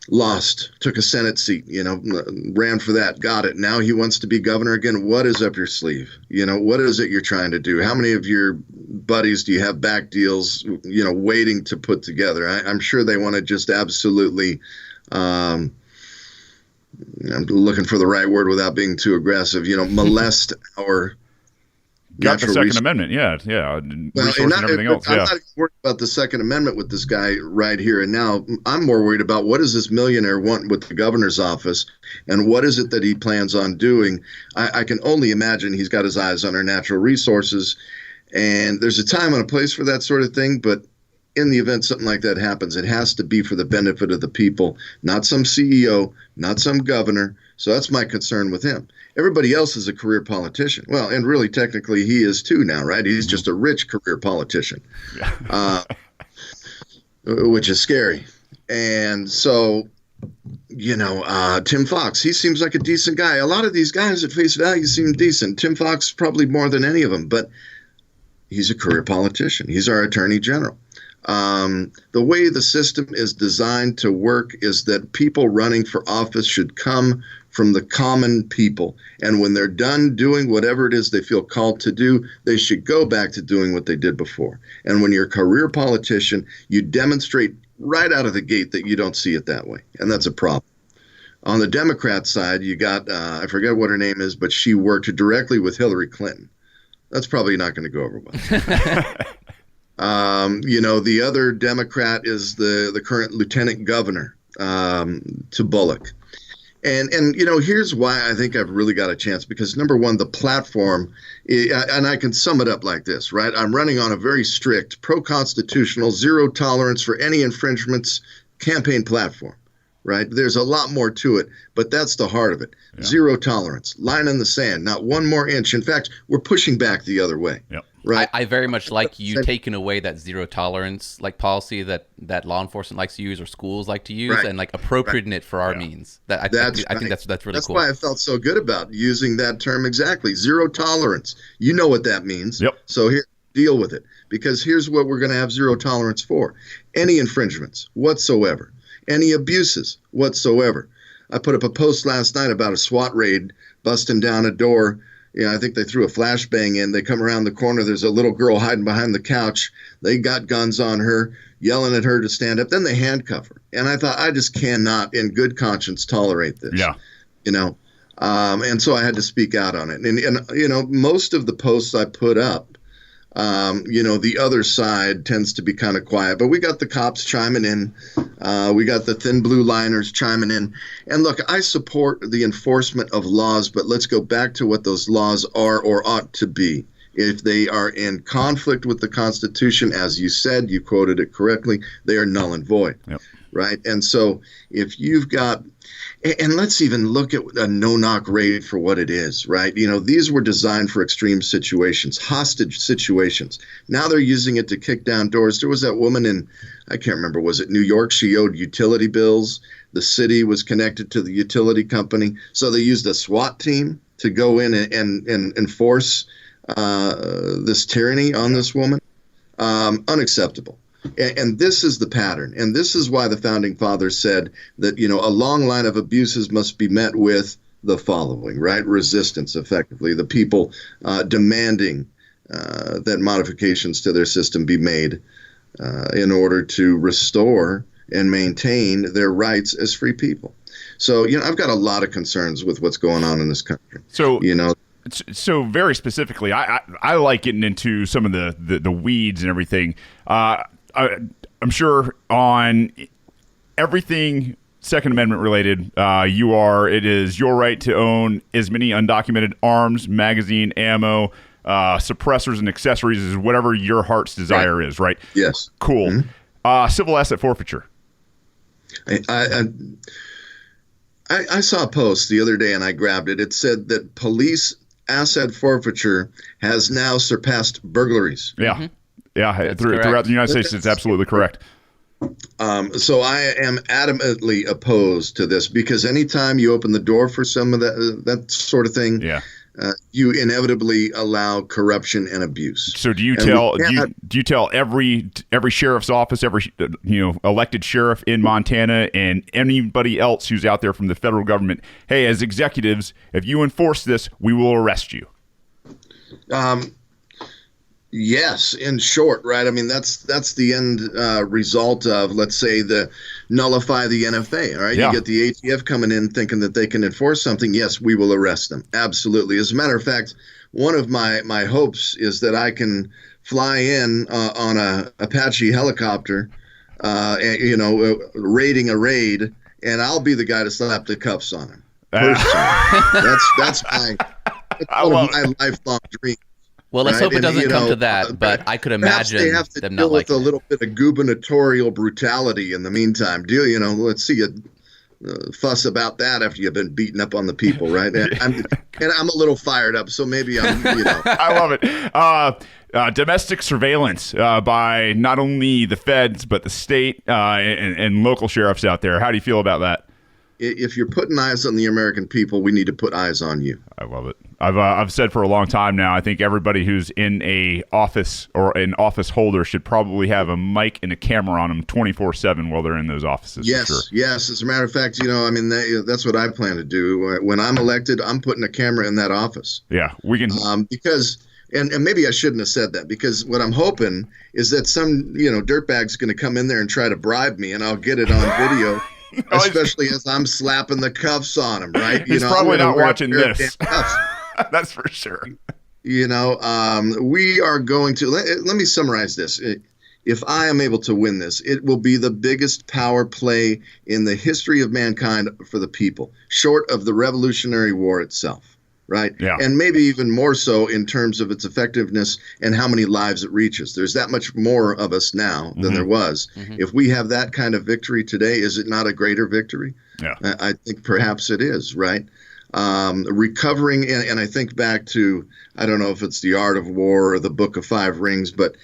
Lost, took a Senate seat, ran for that, got it. Now he wants to be governor again. What is up your sleeve? What is it you're trying to do? How many of your buddies do you have back deals, waiting to put together? I'm sure they want to just absolutely, I'm looking for the right word without being too aggressive, molest our got the Second Amendment, yeah. Resources and everything else, I'm not worried about the Second Amendment with this guy right here and now. I'm more worried about what does this millionaire want with the governor's office, and what is it that he plans on doing. I can only imagine he's got his eyes on our natural resources, and there's a time and a place for that sort of thing, but in the event something like that happens, it has to be for the benefit of the people, not some CEO, not some governor. So that's my concern with him. Everybody else is a career politician. Well, and really technically he is too now, right? He's just a rich career politician, which is scary. And so, Tim Fox, he seems like a decent guy. A lot of these guys at face value seem decent. Tim Fox probably more than any of them, but he's a career politician. He's our attorney general. The way the system is designed to work is that people running for office should come from the common people. And when they're done doing whatever it is they feel called to do, they should go back to doing what they did before. And when you're a career politician, you demonstrate right out of the gate that you don't see it that way. And that's a problem. On the Democrat side, you got, I forget what her name is, but she worked directly with Hillary Clinton. That's probably not going to go over well. The other Democrat is the current lieutenant governor to Bullock. And here's why I think I've really got a chance, because number one, the platform, and I can sum it up like this, right? I'm running on a very strict, pro-constitutional, zero tolerance for any infringements campaign platform, right? There's a lot more to it, but that's the heart of it. Yeah. Zero tolerance, line in the sand, not one more inch. In fact, we're pushing back the other way. Yep. Right. I very much like you taking away that zero tolerance policy that law enforcement likes to use, or schools like to use, and appropriating it for our means. I think that's really that's cool. That's why I felt so good about using that term exactly. Zero tolerance. You know what that means. Yep. So here, deal with it, because here's what we're going to have zero tolerance for: any infringements whatsoever, any abuses whatsoever. I put up a post last night about a SWAT raid busting down a door. I think they threw a flashbang in. They come around the corner. There's a little girl hiding behind the couch. They got guns on her, yelling at her to stand up. Then they handcuff her. And I thought, I just cannot, in good conscience, tolerate this. Yeah. And so I had to speak out on it. And most of the posts I put up, the other side tends to be kind of quiet, but we got the cops chiming in. We got the thin blue liners chiming in. And look, I support the enforcement of laws, but let's go back to what those laws are or ought to be. If they are in conflict with the Constitution, as you said, you quoted it correctly, they are null and void. Yep. Right. And so if you've got, and let's even look at a no-knock raid for what it is, right? These were designed for extreme situations, hostage situations. Now they're using it to kick down doors. There was that woman in, I can't remember, was it New York? She owed utility bills. The city was connected to the utility company. So they used a SWAT team to go in and enforce this tyranny on this woman. Unacceptable. And this is the pattern. And this is why the founding fathers said that, a long line of abuses must be met with the following, right? Resistance, effectively. The people demanding that modifications to their system be made in order to restore and maintain their rights as free people. So, I've got a lot of concerns with what's going on in this country. So very specifically, I like getting into some of the weeds and everything. I'm sure on everything Second Amendment related, it is your right to own as many undocumented arms, magazine, ammo, suppressors, and accessories as whatever your heart's desire is, right? Yes. Cool. Mm-hmm. Civil asset forfeiture. I saw a post the other day and I grabbed it. It said that police asset forfeiture has now surpassed burglaries. Yeah. Mm-hmm. Yeah, throughout the United States, it's absolutely correct. So I am adamantly opposed to this because anytime you open the door for some of that sort of thing, you inevitably allow corruption and abuse. So do you tell every sheriff's office, every elected sheriff in Montana, and anybody else who's out there from the federal government, hey, as executives, if you enforce this, we will arrest you? Yes, in short, right? I mean, that's the end result of, let's say, the nullify the NFA, all right? Yeah. You get the ATF coming in thinking that they can enforce something. Yes, we will arrest them. Absolutely. As a matter of fact, one of my hopes is that I can fly in on a Apache helicopter, raiding a raid, and I'll be the guy to slap the cuffs on him. Personally. That's my lifelong dream. Well, let's hope it doesn't come to that, but I could imagine they have to them deal not with liking a little bit of gubernatorial brutality in the meantime. Let's see you fuss about that after you've been beaten up on the people, right? And I'm a little fired up, so maybe I'm, I love it. Domestic surveillance by not only the feds, but the state and local sheriffs out there. How do you feel about that? If you're putting eyes on the American people, we need to put eyes on you. I love it. I've said for a long time now, I think everybody who's in a office or an office holder should probably have a mic and a camera on them 24/7 while they're in those offices. Yes, for sure. Yes. As a matter of fact, that's what I plan to do. When I'm elected, I'm putting a camera in that office. Yeah, we can. Because, and maybe I shouldn't have said that, because what I'm hoping is that some, dirtbag's going to come in there and try to bribe me, and I'll get it on video. Especially as I'm slapping the cuffs on him, right? He's probably not watching this. That's for sure. We are going to, let me summarize this. If I am able to win this, it will be the biggest power play in the history of mankind for the people, short of the Revolutionary War itself. Right. Yeah. And maybe even more so in terms of its effectiveness and how many lives it reaches. There's that much more of us now than there was. Mm-hmm. If we have that kind of victory today, is it not a greater victory? Yeah. I think perhaps it is. Right. Recovering. And I think back to, I don't know if it's The Art of War or the Book of Five Rings, but,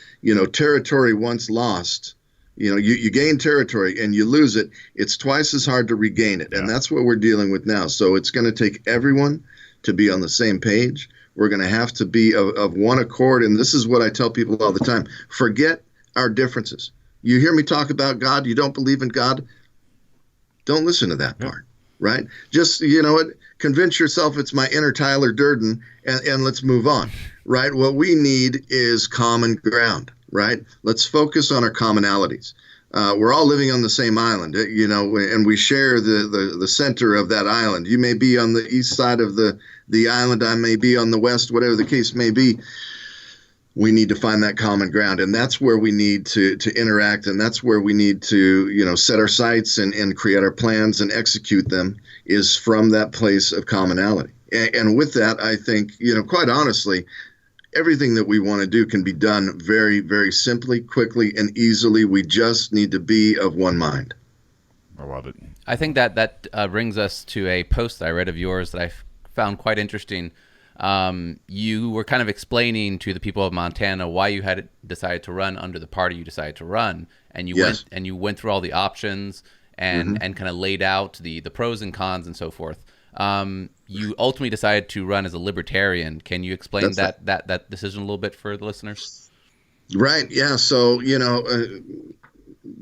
territory once lost, you gain territory and you lose it. It's twice as hard to regain it. Yeah. And that's what we're dealing with now. So it's going to take everyone to be on the same page. We're going to have to be of one accord. And this is what I tell people all the time. Forget our differences. You hear me talk about God. You don't believe in God. Don't listen to that part, right? Just, convince yourself it's my inner Tyler Durden and let's move on, right? What we need is common ground, right? Let's focus on our commonalities. we're all living on the same island, and we share the center of that island. You may be on the east side of the island, I may be on the west, whatever the case may be. We need to find that common ground, and that's where we need to interact, and that's where we need to set our sights and create our plans and execute them, is from that place of commonality. And with that, I think, quite honestly, everything that we want to do can be done very, very simply, quickly, and easily. We just need to be of one mind. I love it. I think that brings us to a post that I read of yours that I found quite interesting. You were kind of explaining to the people of Montana why you had decided to run under the party you decided to run, and you went through all the options and kind of laid out the pros and cons and so forth. You ultimately decided to run as a libertarian. Can you explain that decision a little bit for the listeners? Right. Yeah. So,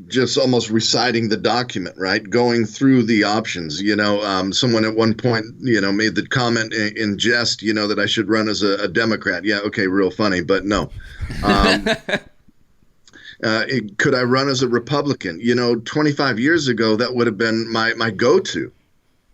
just almost reciting the document, right? Going through the options. Someone at one point, made the comment in jest, that I should run as a Democrat. Yeah. Okay. Real funny, but no. Could I run as a Republican? 25 years ago, that would have been my go-to.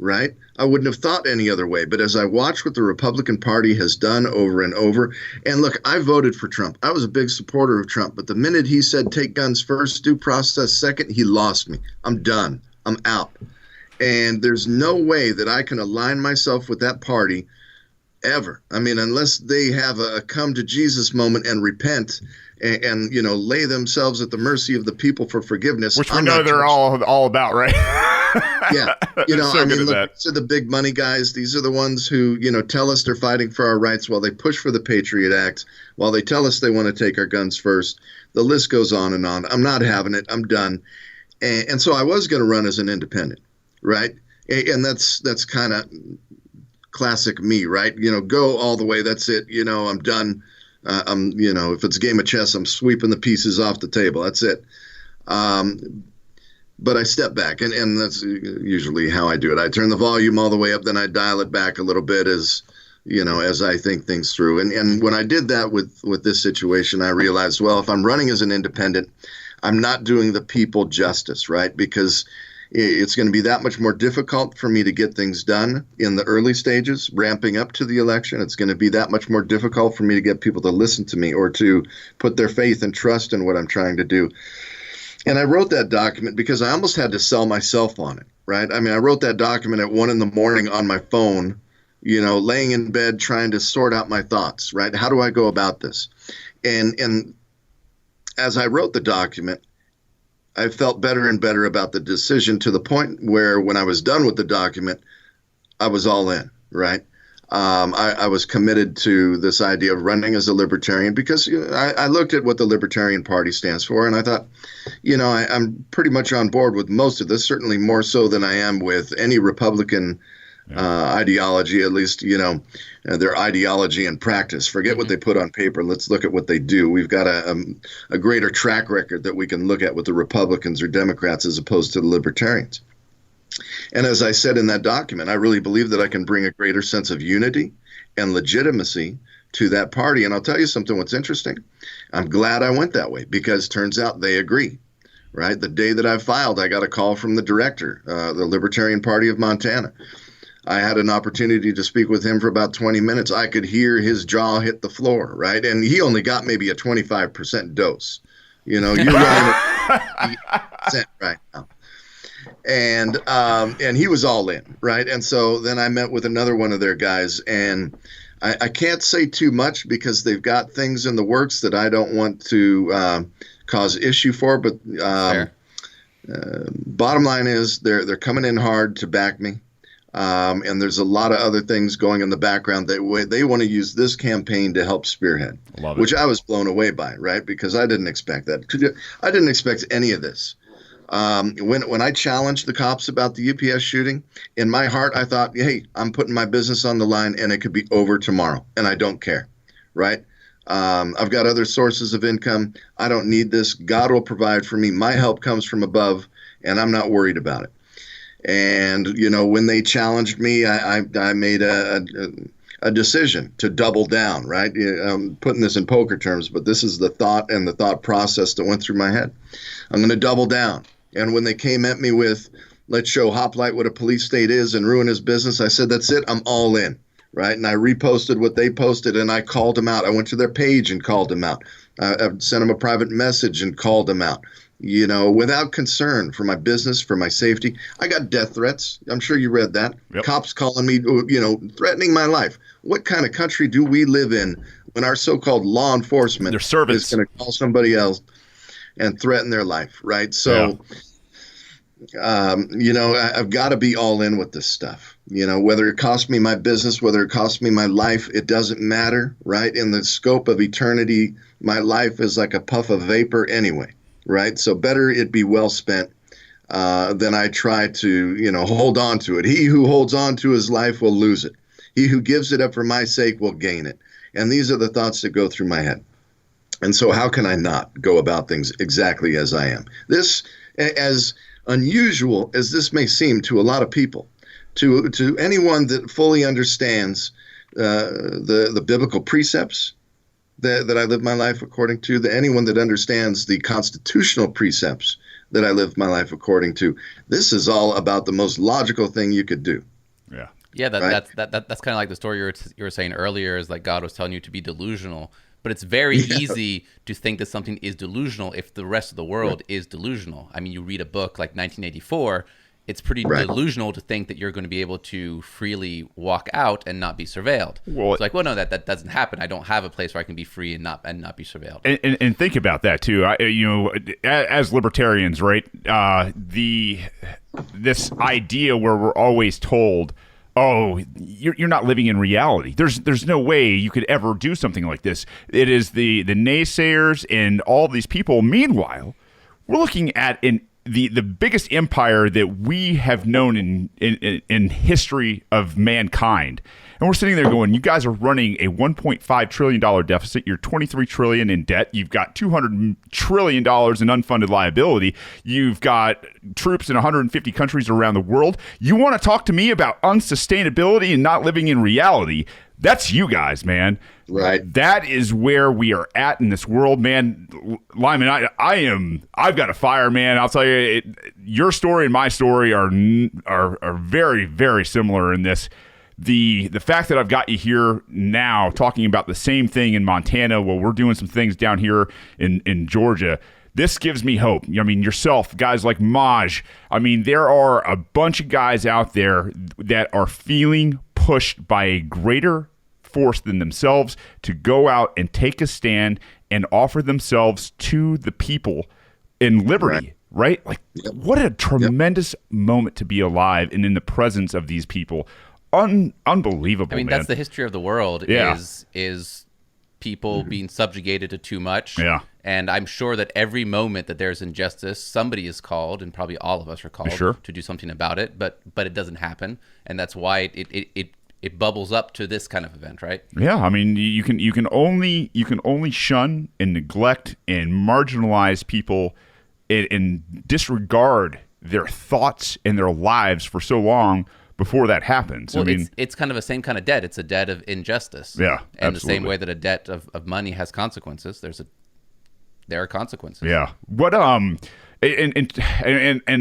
Right? I wouldn't have thought any other way. But as I watch what the Republican Party has done over and over, and look, I voted for Trump. I was a big supporter of Trump. But the minute he said take guns first, due process second, he lost me. I'm done. I'm out. And there's no way that I can align myself with that party ever. I mean, unless they have a come to Jesus moment and repent and lay themselves at the mercy of the people for forgiveness. Which we know they're all about, right? Yeah. So look, these are the big money guys. These are the ones who, tell us they're fighting for our rights while they push for the Patriot Act, while they tell us they want to take our guns first. The list goes on and on. I'm not having it. I'm done. And so I was going to run as an independent, right? And that's kind of classic me, right? Go all the way. That's it. I'm done. If it's a game of chess, I'm sweeping the pieces off the table. That's it. But I step back, and that's usually how I do it. I turn the volume all the way up, then I dial it back a little bit as I think things through. And when I did that with this situation, I realized, well, if I'm running as an independent, I'm not doing the people justice, right? Because it's going to be that much more difficult for me to get things done in the early stages, ramping up to the election. It's going to be that much more difficult for me to get people to listen to me or to put their faith and trust in what I'm trying to do. And I wrote that document because I almost had to sell myself on it, right? I mean, I wrote that document at 1 a.m. on my phone, laying in bed trying to sort out my thoughts, right? How do I go about this? And as I wrote the document, I felt better and better about the decision, to the point where when I was done with the document, I was all in, right? I was committed to this idea of running as a libertarian because I looked at what the Libertarian Party stands for, and I thought, I'm pretty much on board with most of this, certainly more so than I am with any Republican ideology, at least, their ideology and practice. Forget what they put on paper. Let's look at what they do. We've got a greater track record that we can look at with the Republicans or Democrats as opposed to the Libertarians. And as I said in that document, I really believe that I can bring a greater sense of unity and legitimacy to that party. And I'll tell you something, what's interesting. I'm glad I went that way because turns out they agree, right? The day that I filed, I got a call from the director, the Libertarian Party of Montana. I had an opportunity to speak with him for about 20 minutes. I could hear his jaw hit the floor, right? And he only got maybe a 25% dose. You're running at 8% right now. And he was all in, right? And so then I met with another one of their guys, and I can't say too much because they've got things in the works that I don't want to cause issue for. But bottom line is they're coming in hard to back me. And there's a lot of other things going in the background that they want to use this campaign to help spearhead, which I was blown away by, right? Because I didn't expect that. I didn't expect any of this. When I challenged the cops about the UPS shooting, in my heart, I thought, hey, I'm putting my business on the line and it could be over tomorrow. And I don't care, right? I've got other sources of income. I don't need this. God will provide for me. My help comes from above, and I'm not worried about it. And, when they challenged me, I made a a decision to double down, right? I'm putting this in poker terms, but this is the thought and the thought process that went through my head. I'm going to double down. And when they came at me with, let's show Hoplite what a police state is and ruin his business, I said, that's it. I'm all in, right? And I reposted what they posted, and I called them out. I went to their page and called them out. I sent them a private message and called them out. Without concern for my business, for my safety. I got death threats. I'm sure you read that. Yep. Cops calling me, threatening my life. What kind of country do we live in when our so-called law enforcement is going to call somebody else and threaten their life, right? So, I've got to be all in with this stuff. Whether it costs me my business, whether it costs me my life, it doesn't matter, right? In the scope of eternity, my life is like a puff of vapor anyway. Right. So better it be well spent than I try to, hold on to it. He who holds on to his life will lose it. He who gives it up for my sake will gain it. And these are the thoughts that go through my head. And so how can I not go about things exactly as I am? This, as unusual as this may seem to a lot of people, to anyone that fully understands the biblical precepts that I live my life according to, anyone that understands the constitutional precepts that I live my life according to, this is all about the most logical thing you could do. Yeah. Yeah, right? that's kind of like the story you were saying earlier, is like God was telling you to be delusional. But it's very easy to think that something is delusional if the rest of the world is delusional. I mean, you read a book like 1984, it's pretty delusional to think that you're going to be able to freely walk out and not be surveilled. Well, it's like, well, no, that doesn't happen. I don't have a place where I can be free and not be surveilled. And think about that too. As libertarians, right? This idea where we're always told, oh, you're not living in reality. There's no way you could ever do something like this. It is the naysayers and all these people. Meanwhile, we're looking at the biggest empire that we have known in history of mankind. And we're sitting there going, you guys are running a $1.5 trillion deficit. You're $23 trillion in debt. You've got $200 trillion in unfunded liability. You've got troops in 150 countries around the world. You want to talk to me about unsustainability and not living in reality? That's you guys, man. Right. That is where we are at in this world, man. Lyman, I've got a fire, man. I'll tell you, your story and my story are very, very similar in this. The fact that I've got you here now talking about the same thing in Montana while we're doing some things down here in Georgia, this gives me hope. I mean, yourself, guys like Maj. I mean, there are a bunch of guys out there that are feeling pushed by a greater force than themselves to go out and take a stand and offer themselves to the people in liberty, right? Like, what a tremendous moment to be alive and in the presence of these people. Unbelievable. I mean, man. That's the history of the world. Is people being subjugated to too much. Yeah. And I'm sure that every moment that there's injustice, somebody is called, and probably all of us are called to do something about it. But it doesn't happen, and that's why it bubbles up to this kind of event, right? Yeah, I mean, you can only shun and neglect and marginalize people and disregard their thoughts and their lives for so long before that happens. Well, I mean, it's kind of the same kind of debt. It's a debt of injustice. Yeah, and absolutely. The same way that a debt of money has consequences, there are consequences. Yeah. What and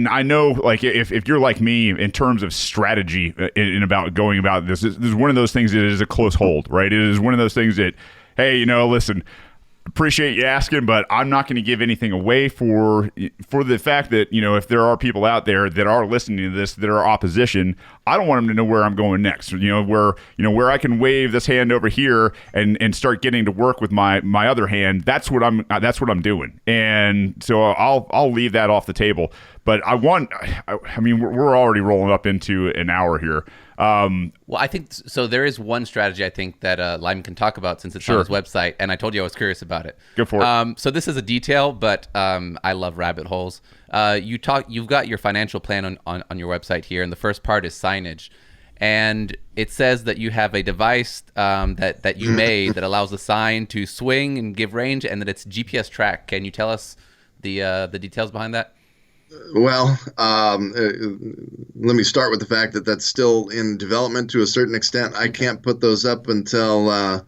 I know, like, if you're like me in terms of strategy in about going about this is one of those things that is a close hold, right? It is one of those things that, hey, listen, appreciate you asking, but I'm not going to give anything away for the fact that, if there are people out there that are listening to this that are opposition, I don't want them to know where I'm going next. Where I can wave this hand over here and start getting to work with my other hand. That's what I'm doing. And so I'll leave that off the table. But we're already rolling up into an hour here. Well, I think so. There is one strategy I think that Lyman can talk about, since it's on his website, and I told you I was curious about it. Go for it. So this is a detail, but I love rabbit holes. You've got your financial plan on your website here, and the first part is signage, and it says that you have a device that you made that allows the sign to swing and give range, and that it's GPS tracked. Can you tell us the details behind that? Well, let me start with the fact that that's still in development to a certain extent. I can't put those up until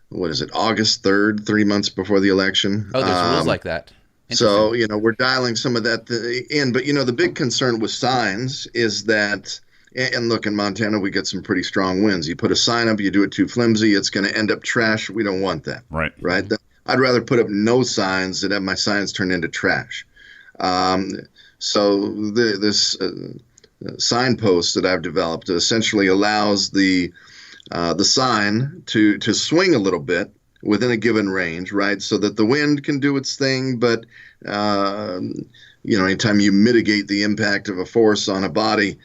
what is it, August 3rd, 3 months before the election. Oh, there's rules like that. So, we're dialing some of that in. But, the big concern with signs is that, and look, in Montana, we get some pretty strong winds. You put a sign up, you do it too flimsy, it's going to end up trash. We don't want that. Right. Right. I'd rather put up no signs than have my signs turned into trash. So this signpost that I've developed essentially allows the sign to swing a little bit within a given range, right? So that the wind can do its thing, but anytime you mitigate the impact of a force on a body,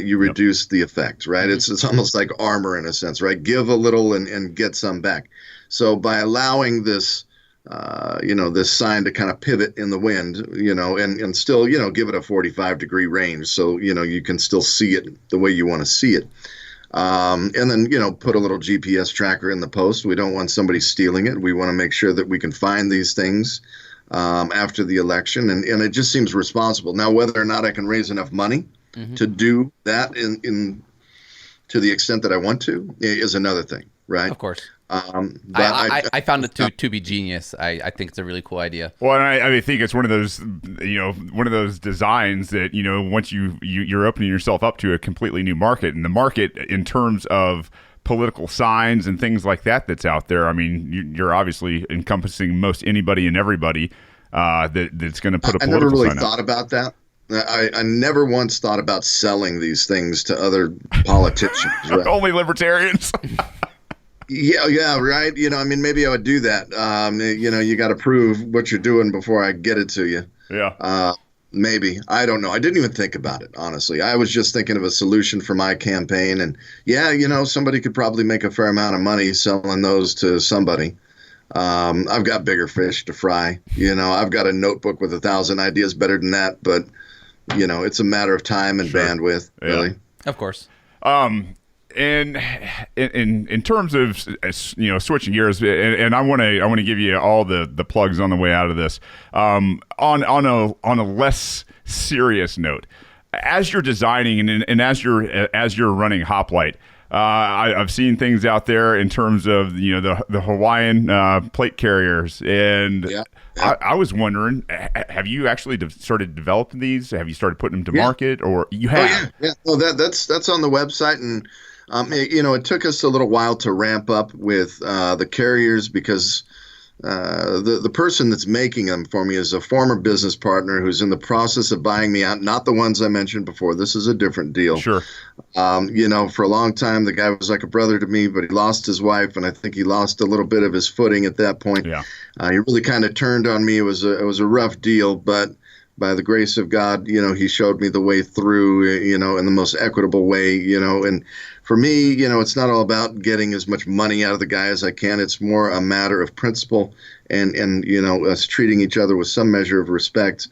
you reduce the effect, right? It's almost like armor in a sense, right? Give a little and get some back. So by allowing this this sign to kind of pivot in the wind, and still, give it a 45-degree range. So, you can still see it the way you want to see it. And then, put a little GPS tracker in the post. We don't want somebody stealing it. We want to make sure that we can find these things after the election. And it just seems responsible. Now, whether or not I can raise enough money to do that in to the extent that I want to is another thing, right? Of course. But I found it to be genius. I think it's a really cool idea. Well, and I think it's one of those, one of those designs that, once you're opening yourself up to a completely new market, and the market in terms of political signs and things like that's out there. I mean, you're obviously encompassing most anybody and everybody that's going to put a political sign up. I never really thought about that. I never once thought about selling these things to other politicians. Right? Only libertarians. Yeah, right. Maybe I would do that. You got to prove what you're doing before I get it to you. Yeah. Maybe. I don't know. I didn't even think about it, honestly. I was just thinking of a solution for my campaign. And somebody could probably make a fair amount of money selling those to somebody. I've got bigger fish to fry. I've got a notebook with 1,000 ideas better than that. But, it's a matter of time and bandwidth, really. Of course. And in terms of switching gears, and I want to give you all the plugs on the way out of this. On a less serious note, as you're designing and as you're running Hoplite, I've seen things out there in terms of the Hawaiian plate carriers, and I was wondering, have you actually started developing these? Have you started putting them to market, or you have? Yeah. Well, that's on the website, and it took us a little while to ramp up with the carriers because the person that's making them for me is a former business partner who's in the process of buying me out. Not the ones I mentioned before. This is a different deal. Sure. For a long time, the guy was like a brother to me, but he lost his wife, and I think he lost a little bit of his footing at that point. Yeah. He really kind of turned on me. It was a rough deal, but by the grace of God, he showed me the way through, in the most equitable way, and for me, it's not all about getting as much money out of the guy as I can. It's more a matter of principle and us treating each other with some measure of respect.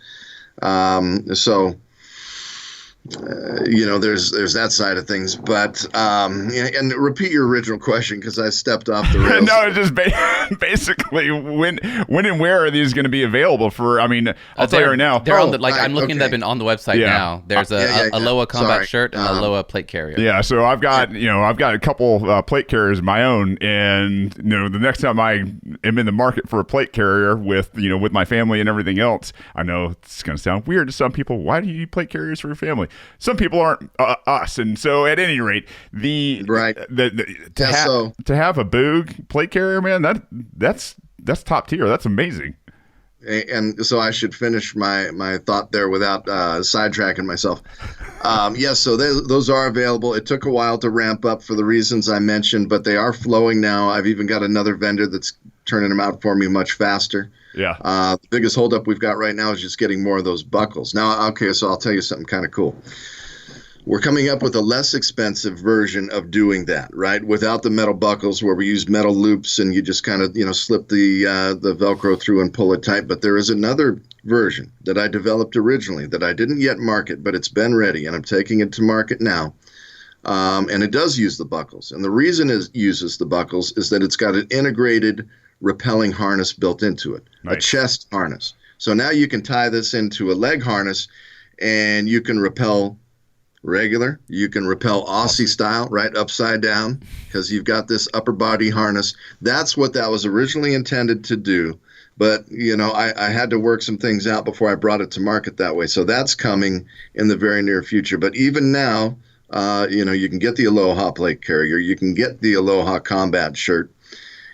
There's that side of things, but and repeat your original question because I stepped off the rails. No, it's just basically when and where are these going to be available for? I mean, I'll tell you right now. They're on the I'm looking at them on the website now. There's a Aloha combat shirt and a Aloha plate carrier. Yeah, so I've got a couple plate carriers of my own, and the next time I am in the market for a plate carrier with my family and everything else, I know it's going to sound weird to some people. Why do you need plate carriers for your family? Some people aren't us, and so at any rate, to have a Boog plate carrier, man, that's top tier. That's amazing. And so I should finish my thought there without sidetracking myself. Yes, so those are available. It took a while to ramp up for the reasons I mentioned, but they are flowing now. I've even got another vendor that's turning them out for me much faster. Yeah. The biggest holdup we've got right now is just getting more of those buckles. Now, okay, so I'll tell you something kind of cool. We're coming up with a less expensive version of doing that, right? Without the metal buckles, where we use metal loops and you just kind of, slip the Velcro through and pull it tight. But there is another version that I developed originally that I didn't yet market, but it's been ready, and I'm taking it to market now. And it does use the buckles. And the reason it uses the buckles is that it's got an integrated rappelling harness built into it, nice. A chest harness. So now you can tie this into a leg harness, and you can rappel regular. You can rappel Aussie style, right, upside down, because you've got this upper body harness. That's what that was originally intended to do. But, I had to work some things out before I brought it to market that way. So that's coming in the very near future. But even now, you can get the Aloha plate carrier. You can get the Aloha combat shirt.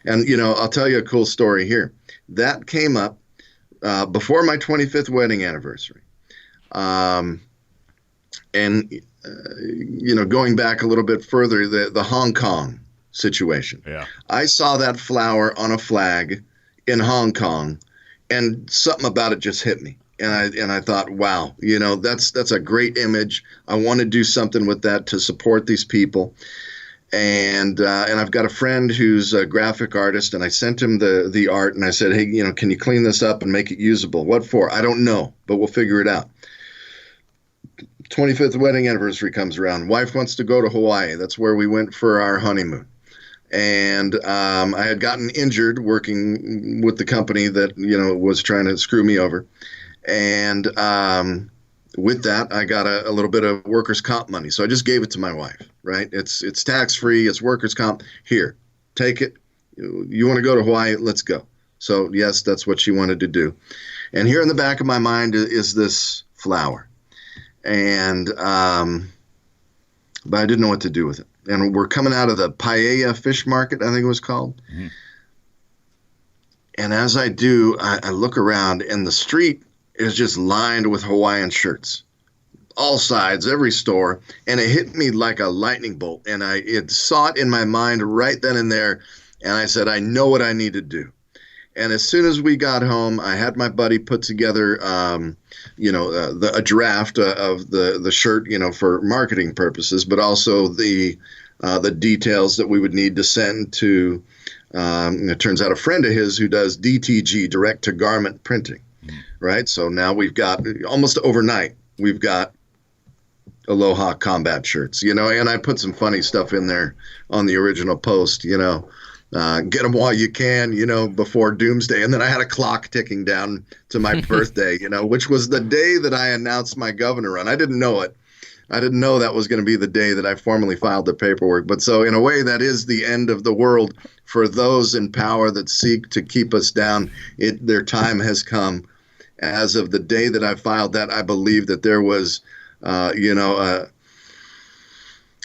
And, I'll tell you a cool story here. That came up before my 25th wedding anniversary. Going back a little bit further, the Hong Kong situation. Yeah. I saw that flower on a flag in Hong Kong, and something about it just hit me. And I thought, wow, that's a great image. I want to do something with that to support these people. And I've got a friend who's a graphic artist, and I sent him the art, and I said, hey, can you clean this up and make it usable? What for? I don't know, but we'll figure it out. 25th wedding anniversary comes around. Wife wants to go to Hawaii. That's where we went for our honeymoon. And I had gotten injured working with the company that, was trying to screw me over. And with that, I got a little bit of workers' comp money. So I just gave it to my wife, right? It's tax-free. It's workers' comp. Here, take it. You want to go to Hawaii? Let's go. So, yes, that's what she wanted to do. And here in the back of my mind is this flower. And but I didn't know what to do with it. And we're coming out of the Paella fish market, I think it was called. Mm-hmm. And as I do, I look around, and the street is just lined with Hawaiian shirts. All sides, every store. And it hit me like a lightning bolt. And it saw it in my mind right then and there. And I said, I know what I need to do. And as soon as we got home, I had my buddy put together, a draft of the shirt, for marketing purposes, but also the details that we would need to send to. It turns out a friend of his who does DTG, direct to garment printing, right? So now we've got almost overnight. We've got Aloha combat shirts, and I put some funny stuff in there on the original post, get them while you can, before doomsday. And then I had a clock ticking down to my birthday, which was the day that I announced my governor run. I didn't know it. I didn't know that was going to be the day that I formally filed the paperwork. But so in a way, that is the end of the world for those in power that seek to keep us down. Their time has come. As of the day that I filed that, I believe that there was,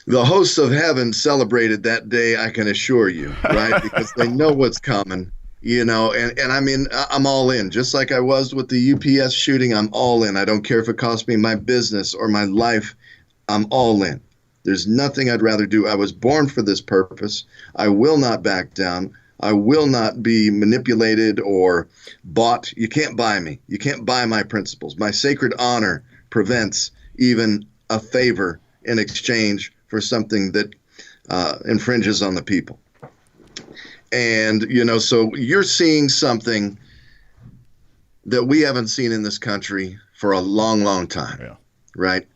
the hosts of heaven celebrated that day, I can assure you, right? Because they know what's coming, and I mean, I'm all in. Just like I was with the UPS shooting, I'm all in. I don't care if it costs me my business or my life. I'm all in. There's nothing I'd rather do. I was born for this purpose. I will not back down. I will not be manipulated or bought. You can't buy me. You can't buy my principles. My sacred honor prevents even a favor in exchange for something that infringes on the people. And, so you're seeing something that we haven't seen in this country for a long, long time, right?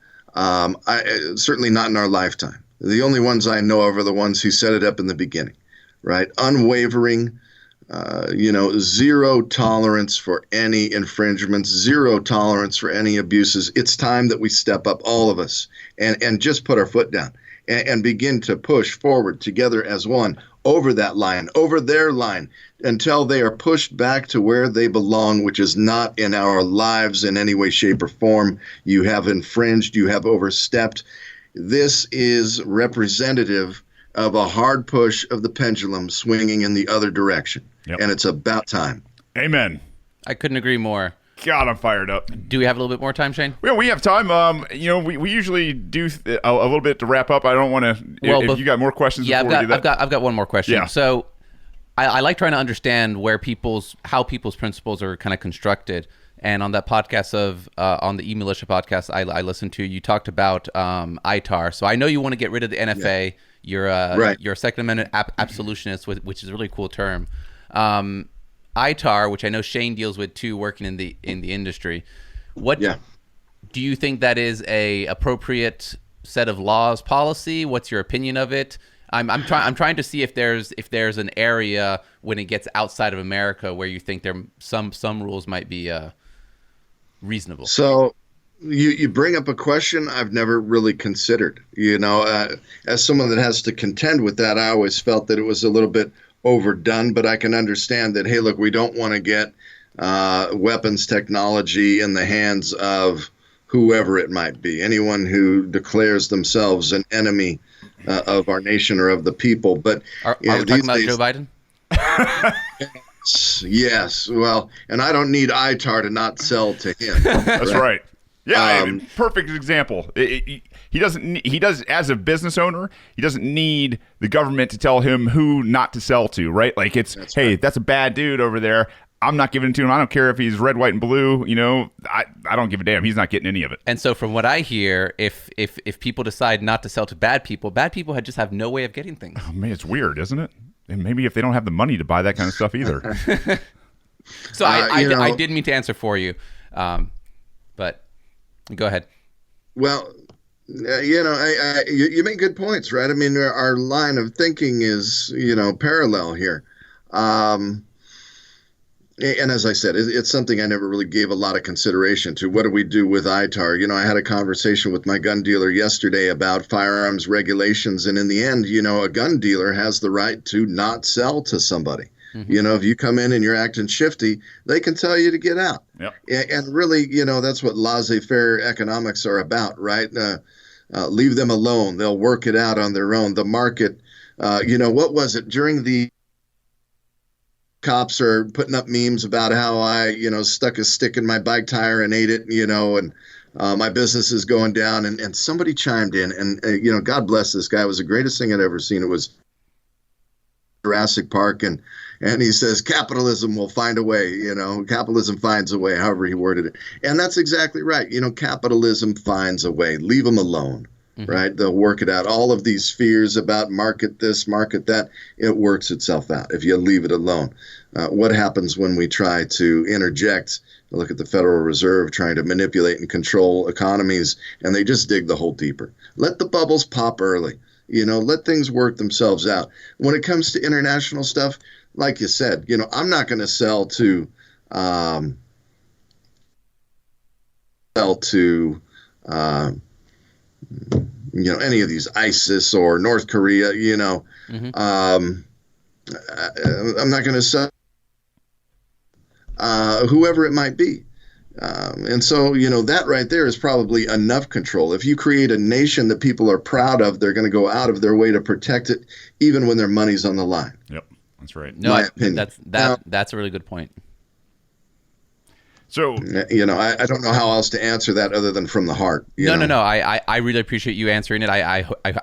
Certainly not in our lifetime. The only ones I know of are the ones who set it up in the beginning, right? Unwavering, zero tolerance for any infringements, zero tolerance for any abuses. It's time that we step up, all of us, and just put our foot down and begin to push forward together as one over that line, over their line, until they are pushed back to where they belong, which is not in our lives in any way, shape, or form. You have infringed, you have overstepped. This is representative of a hard push of the pendulum swinging in the other direction. Yep. And it's about time. Amen. I couldn't agree more. God, I'm fired up. Do we have a little bit more time, Shane? Well, we have time. We usually do a little bit to wrap up. I don't want to. Well, if you got more questions, yeah, before we do that. I've got one more question. Yeah. So, I like trying to understand how people's principles are kind of constructed. And on that podcast on the E-Militia podcast I listened to, you talked about ITAR. So I know you want to get rid of the NFA. Yeah. You're a Second Amendment absolutionist, which is a really cool term. ITAR, which I know Shane deals with too, working in the industry. Do you think that is a appropriate set of laws, policy? What's your opinion of it? I'm trying to see if there's an area when it gets outside of America where you think there some rules might be reasonable? So you bring up a question I've never really considered. As someone that has to contend with that, I always felt that it was a little bit overdone, but I can understand that, hey, look, we don't want to get weapons technology in the hands of whoever it might be, anyone who declares themselves an enemy of our nation or of the people. But are we talking about Joe Biden? Yes. Well, and I don't need ITAR to not sell to him. That's right. Yeah, perfect example. He doesn't. He does, as a business owner, he doesn't need the government to tell him who not to sell to, right? Like that's a bad dude over there. I'm not giving it to him. I don't care if he's red, white, and blue. I don't give a damn. He's not getting any of it. And so, from what I hear, if people decide not to sell to bad people just have no way of getting things. Oh man, it's weird, isn't it? And maybe if they don't have the money to buy that kind of stuff either. So I did mean to answer for you, but go ahead. Well, you make good points, right? I mean, our line of thinking is, parallel here. And as I said, it's something I never really gave a lot of consideration to. What do we do with ITAR? I had a conversation with my gun dealer yesterday about firearms regulations. And in the end, a gun dealer has the right to not sell to somebody. Mm-hmm. If you come in and you're acting shifty, they can tell you to get out. Yep. And really, that's what laissez-faire economics are about, right? Leave them alone. They'll work it out on their own. The market, what was it during the cops are putting up memes about how I, stuck a stick in my bike tire and ate it, and my business is going down. And somebody chimed in and, God bless this guy. It was the greatest thing I'd ever seen. It was Jurassic Park. And he says, capitalism will find a way, capitalism finds a way, however he worded it. And that's exactly right. Capitalism finds a way. Leave them alone. Mm-hmm. Right? They'll work it out. All of these fears about market this, market that, it works itself out if you leave it alone. What happens when we try to interject? Look at the Federal Reserve trying to manipulate and control economies, and they just dig the hole deeper. Let the bubbles pop early. Let things work themselves out. When it comes to international stuff, like you said, I'm not going to sell to any of these ISIS or North Korea, mm-hmm. I'm not going to sell whoever it might be. And so, that right there is probably enough control. If you create a nation that people are proud of, they're going to go out of their way to protect it, even when their money's on the line. Yep, that's right. No, that's a really good point. So, I don't know how else to answer that other than from the heart. No. I really appreciate you answering it. I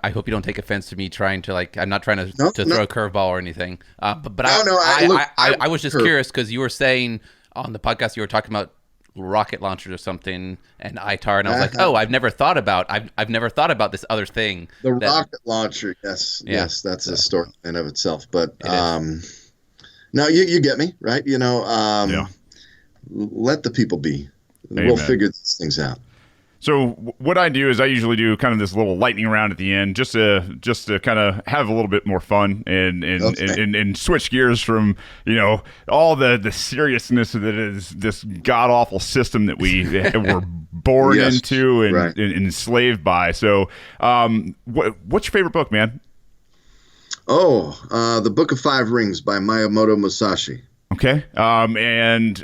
hope you don't take offense to me trying to I'm not trying to throw a curveball or anything. I was just curious because you were saying on the podcast you were talking about rocket launchers or something and ITAR, and I was like, oh, I've never thought about this other thing. Rocket launcher, yes, that's a story in of itself. But no, you get me, right? Let the people be. Amen. We'll figure these things out. So what I do is I usually do kind of this little lightning round at the end, just to kind of have a little bit more fun and switch gears from all the seriousness that is this god awful system that we were born into and enslaved by. So what's your favorite book, man? The Book of Five Rings by Miyamoto Musashi. Okay. And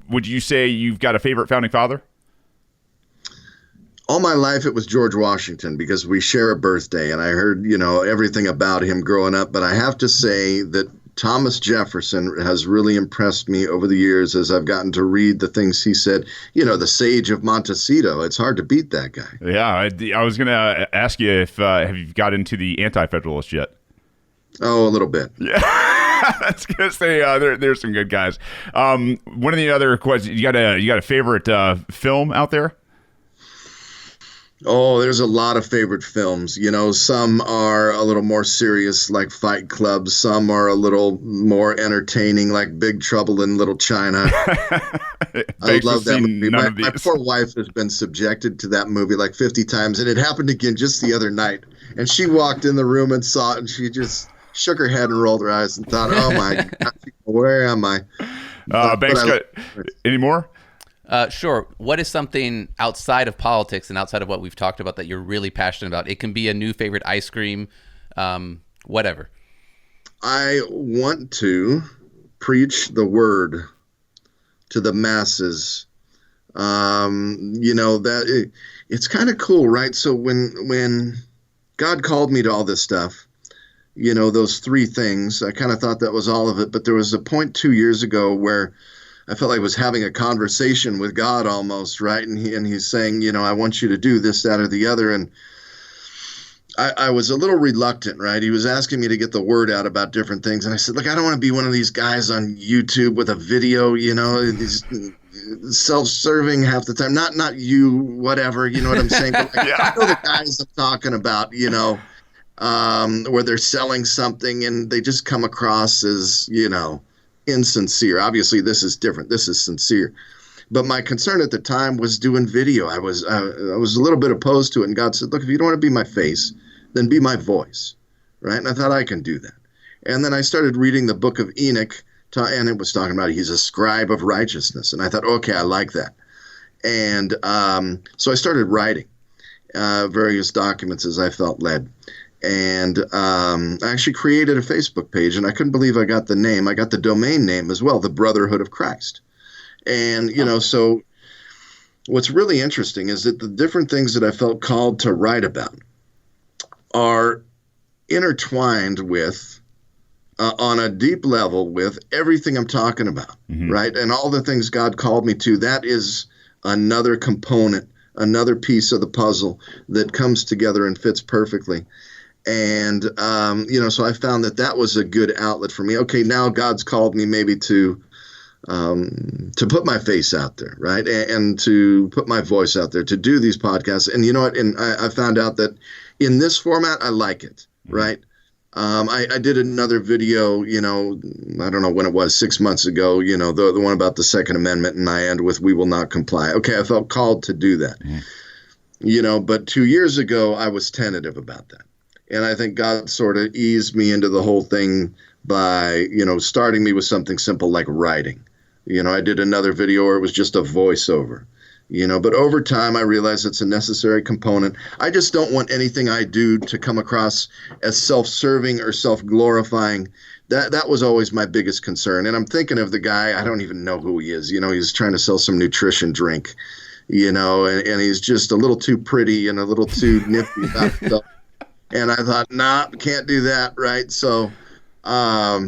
would you say you've got a favorite founding father? All my life, it was George Washington because we share a birthday, and I heard, everything about him growing up. But I have to say that Thomas Jefferson has really impressed me over the years as I've gotten to read the things he said. The Sage of Montecito. It's hard to beat that guy. Yeah, I was going to ask you if have you got into the Anti-Federalists yet? Oh, a little bit. Yeah. I was gonna say there's some good guys. One of the other questions, you got a favorite film out there? Oh, there's a lot of favorite films. Some are a little more serious, like Fight Club. Some are a little more entertaining, like Big Trouble in Little China. I love that movie. My poor wife has been subjected to that movie like 50 times, and it happened again just the other night. And she walked in the room and saw it, and she just shook her head and rolled her eyes and thought, oh, my God, where am I? Banks, any more? Sure. What is something outside of politics and outside of what we've talked about that you're really passionate about? It can be a new favorite ice cream, whatever. I want to preach the word to the masses. It's kind of cool, right? So when God called me to all this stuff, those three things, I kind of thought that was all of it. But there was a point 2 years ago where I felt like I was having a conversation with God almost, right? And he's saying, I want you to do this, that, or the other. And I was a little reluctant, right? He was asking me to get the word out about different things. And I said, look, I don't want to be one of these guys on YouTube with a video, these self-serving half the time. Not you, whatever, you know what I'm saying? But I know the guys I'm talking about, where they're selling something and they just come across as, insincere. Obviously, this is different. This is sincere. But my concern at the time was doing video. I was a little bit opposed to it. And God said, look, if you don't want to be my face, then be my voice. Right? And I thought I can do that. And then I started reading the book of Enoch, and it was talking about he's a scribe of righteousness. And I thought, okay, I like that. And so I started writing various documents as I felt led. And I actually created a Facebook page, and I couldn't believe I got the name. I got the domain name as well, the Brotherhood of Christ. And, so what's really interesting is that the different things that I felt called to write about are intertwined with, on a deep level, with everything I'm talking about, right? And all the things God called me to, that is another component, another piece of the puzzle that comes together and fits perfectly. And, so I found that was a good outlet for me. Okay, now God's called me maybe to put my face out there, right? And to put my voice out there, to do these podcasts. And you know what? And I found out that in this format, I like it, right? I did another video, I don't know when it was, 6 months ago, the one about the Second Amendment, and I end with, we will not comply. Okay, I felt called to do that. But 2 years ago, I was tentative about that. And I think God sort of eased me into the whole thing by, starting me with something simple like writing. I did another video where it was just a voiceover, but over time I realized it's a necessary component. I just don't want anything I do to come across as self-serving or self-glorifying. That was always my biggest concern. And I'm thinking of the guy, I don't even know who he is. He's trying to sell some nutrition drink, and he's just a little too pretty and a little too nifty about stuff. And I thought, nah, can't do that, right? So, not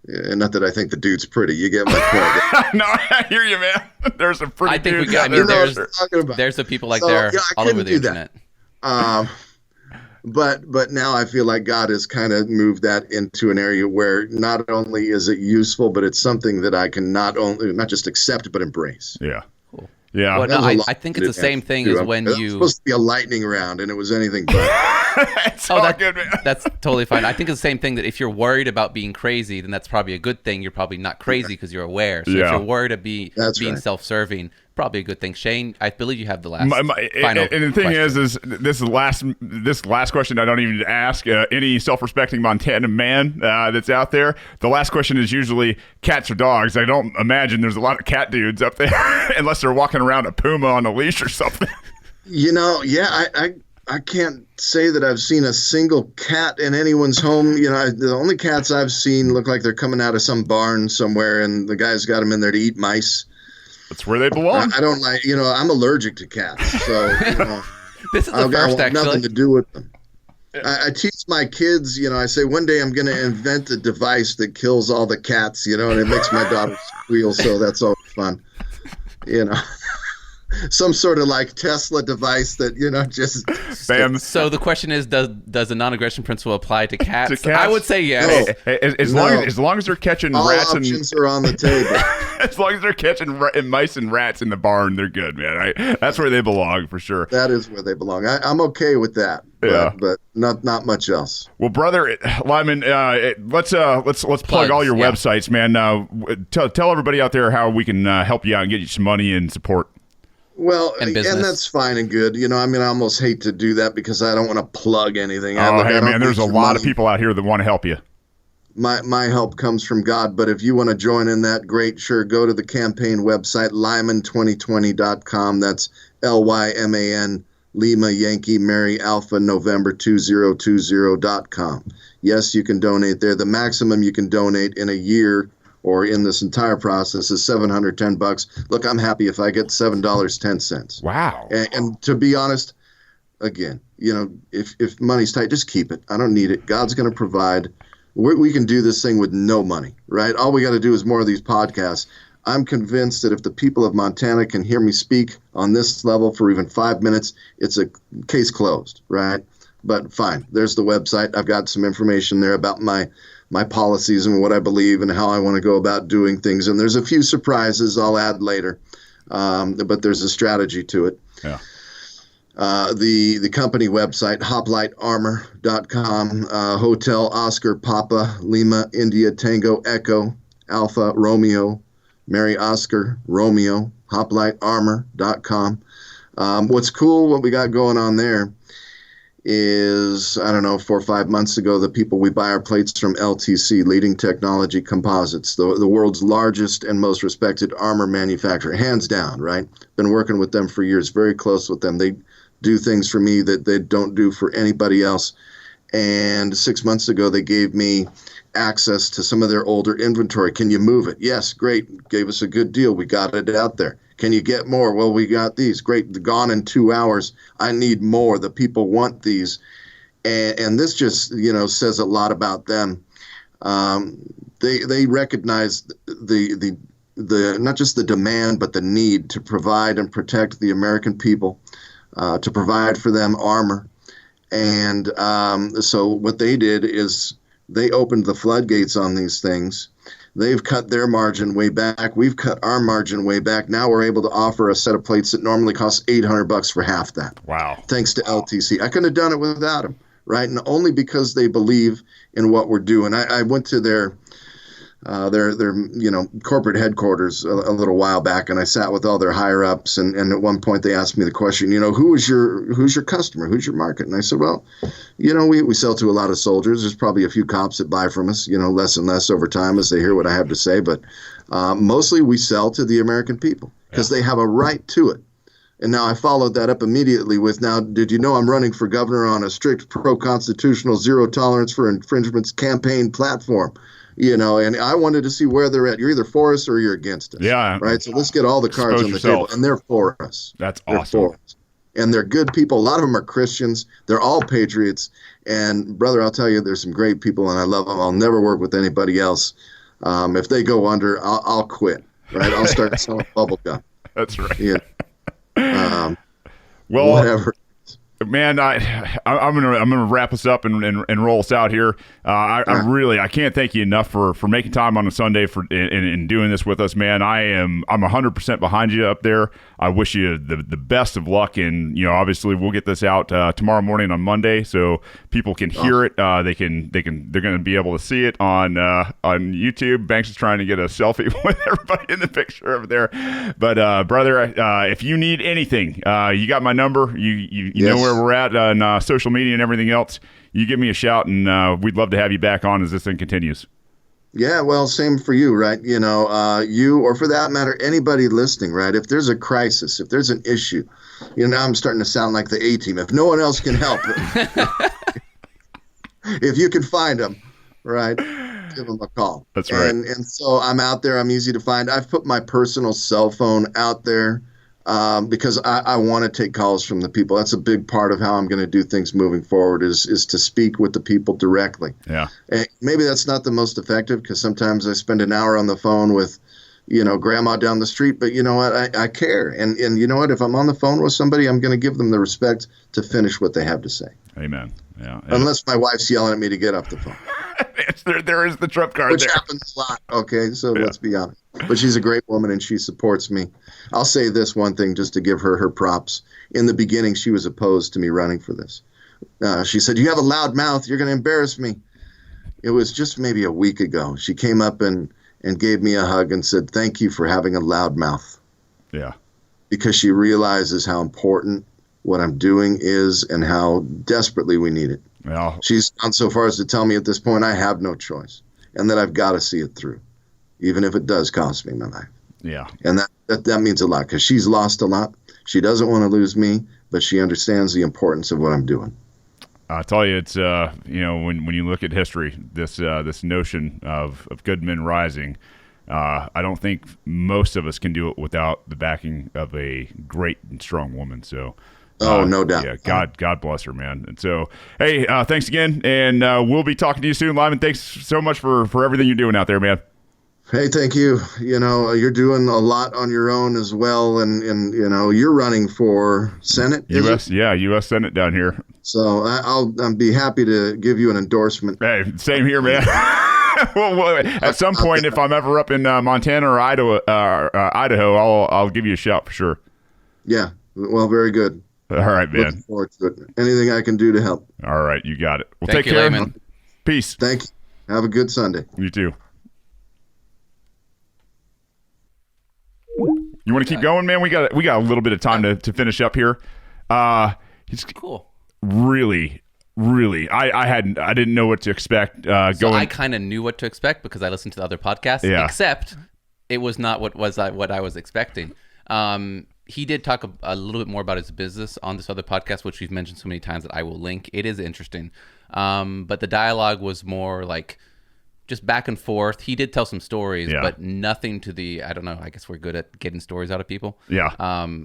that I think the dude's pretty. You get my point. No, I hear you, man. There's some pretty dudes. There's the people like there all over the internet. But now I feel like God has kind of moved that into an area where not only is it useful, but it's something that I can not just accept, but embrace. Yeah. Yeah. Well, no, I think it's the same thing as when you... It was supposed to be a lightning round, and it was anything but. It's all good, man. That's totally fine. I think it's the same thing that if you're worried about being crazy, then that's probably a good thing. You're probably not crazy because you're aware. So if you're worried of being self-serving, probably a good thing. Shane, I believe you have the last final and the thing question. is this last question I don't even ask any self-respecting Montana man that's out there. The last question is usually cats or dogs. I don't imagine there's a lot of cat dudes up there unless they're walking around a puma on a leash or something. I can't say that I've seen a single cat in anyone's home. The only cats I've seen look like they're coming out of some barn somewhere, and the guy's got them in there to eat mice. That's where they belong. I don't like, I'm allergic to cats, so this is the first, I want actually. nothing to do with them. I teach my kids, I say one day I'm going to invent a device that kills all the cats, and it makes my daughter squeal, so that's always fun, Some sort of like Tesla device that, just... Bam. So the question is, does the non-aggression principle apply to cats? I would say yes. As long as they're catching all rats options are on the table. As long as they're catching mice and rats in the barn, they're good, man. Right? That's where they belong for sure. That is where they belong. I'm okay with that. But not much else. Well, brother Lyman, let's plug all your websites, man. Tell everybody out there how we can help you out and get you some money and support. Well, and that's fine and good. I almost hate to do that because I don't want to plug anything. Oh, hey, man, there's a lot of people out here that want to help you. my help comes from God. But if you want to join in that, great, sure. Go to the campaign website, Lyman2020.com. That's Lyman, Lima, Yankee, Mary, Alpha, November 2020.com. Yes, you can donate there. The maximum you can donate in a year or in this entire process is $710. Look, I'm happy if I get $7.10. Wow. And to be honest, again, if money's tight, just keep it. I don't need it. God's going to provide. We can do this thing with no money, right? All we got to do is more of these podcasts. I'm convinced that if the people of Montana can hear me speak on this level for even 5 minutes, it's a case closed, right? But fine, there's the website. I've got some information there about my policies and what I believe and how I want to go about doing things. And there's a few surprises I'll add later, but there's a strategy to it. Yeah. The company website, hoplitearmor.com, Hotel Oscar Papa Lima India Tango Echo Alpha Romeo Mary Oscar Romeo, hoplitearmor.com. What's cool, what we got going on there is, I don't know, 4 or 5 months ago, the people we buy our plates from, LTC, Leading Technology Composites, the world's largest and most respected armor manufacturer, hands down, right? Been working with them for years, very close with them. They do things for me that they don't do for anybody else. And 6 months ago, they gave me access to some of their older inventory. Can you move it? Yes, great. Gave us a good deal. We got it out there. Can you get more? Well, we got these. Great. Gone in 2 hours. I need more. The people want these. And this just, says a lot about them. They recognize the not just the demand, but the need to provide and protect the American people, to provide for them armor. And so what they did is they opened the floodgates on these things. They've cut their margin way back. We've cut our margin way back. Now we're able to offer a set of plates that normally costs $800 for half that. Wow. Thanks to LTC. I couldn't have done it without them, right? And only because they believe in what we're doing. I went to their corporate headquarters a little while back, and I sat with all their higher ups, and at one point they asked me the question, who's your customer, who's your market? And I said, well, we sell to a lot of soldiers. There's probably a few cops that buy from us, less and less over time as they hear what I have to say, but mostly we sell to the American people because they have a right to it. And now I followed that up immediately with, now, did you know I'm running for governor on a strict pro-constitutional, zero tolerance for infringements campaign platform? And I wanted to see where they're at. You're either for us or you're against us. Yeah. Right. So let's get all the cards on the table. And they're for us. That's they're awesome. For us. And they're good people. A lot of them are Christians. They're all patriots. And brother, I'll tell you, there's some great people, and I love them. I'll never work with anybody else. If they go under, I'll quit. Right. I'll start selling bubble gum. That's right. Yeah. Well, whatever. Man, I'm gonna wrap us up and roll us out here. I can't thank you enough for making time on a Sunday and doing this with us, man. I'm 100% behind you up there. I wish you the best of luck, and obviously we'll get this out tomorrow morning on Monday, so people can hear it. They're gonna be able to see it on YouTube. Banks is trying to get a selfie with everybody in the picture over there, but brother, if you need anything, you got my number. You know where we're at on social media and everything else. You give me a shout, and we'd love to have you back on as this thing continues. Yeah, well, same for you, right? You, or for that matter, anybody listening, right? If there's a crisis, if there's an issue, now I'm starting to sound like the A-team. If no one else can help, if you can find them, right, give them a call. That's right. And so I'm out there. I'm easy to find. I've put my personal cell phone out there because I want to take calls from the people. That's a big part of how I'm going to do things moving forward is to speak with the people directly. Yeah. And maybe that's not the most effective because sometimes I spend an hour on the phone with, grandma down the street. But you know what? I care. And you know what? If I'm on the phone with somebody, I'm going to give them the respect to finish what they have to say. Amen. Yeah. Unless my wife's yelling at me to get off the phone. there is the trump card Which there. happens a lot. Okay, so let's be honest. But she's a great woman, and she supports me. I'll say this one thing just to give her props. In the beginning, she was opposed to me running for this. She said, "You have a loud mouth. You're going to embarrass me." It was just maybe a week ago. She came up and gave me a hug and said, "Thank you for having a loud mouth." Yeah. Because she realizes how important what I'm doing is and how desperately we need it. Well, She's gone so far as to tell me at this point I have no choice. and that I've got to see it through, even if it does cost me my life. Yeah. And that means a lot because she's lost a lot. She doesn't want to lose me, but she understands the importance of what I'm doing. I tell you, it's when you look at history, this notion of good men rising, I don't think most of us can do it without the backing of a great and strong woman. So, no doubt. Yeah, God bless her, man. And so, hey, thanks again, and we'll be talking to you soon, Lyman. Thanks so much for everything you're doing out there, man. Hey, thank you. You're doing a lot on your own as well, and you're running for Senate. U.S. Senate down here. So I'll be happy to give you an endorsement. Hey, same here, man. well, at some point, if I'm ever up in Montana or Idaho, I'll give you a shout for sure. Yeah. Well, very good. All right, man. Looking forward to it. Anything I can do to help. All right, you got it. Well, Thank take you, care. Lyman. Peace. Thank you. Have a good Sunday. You too. You want to keep going, man? We got a little bit of time to finish up here. He's Cool. Really, I didn't know what to expect. So I kind of knew what to expect because I listened to the other podcasts. Yeah. Except it was not what I was expecting. He did talk a little bit more about his business on this other podcast, which we've mentioned so many times that I will link. It is interesting, but the dialogue was more like just back and forth. He did tell some stories, but nothing to the, I don't know, I guess we're good at getting stories out of people. Yeah.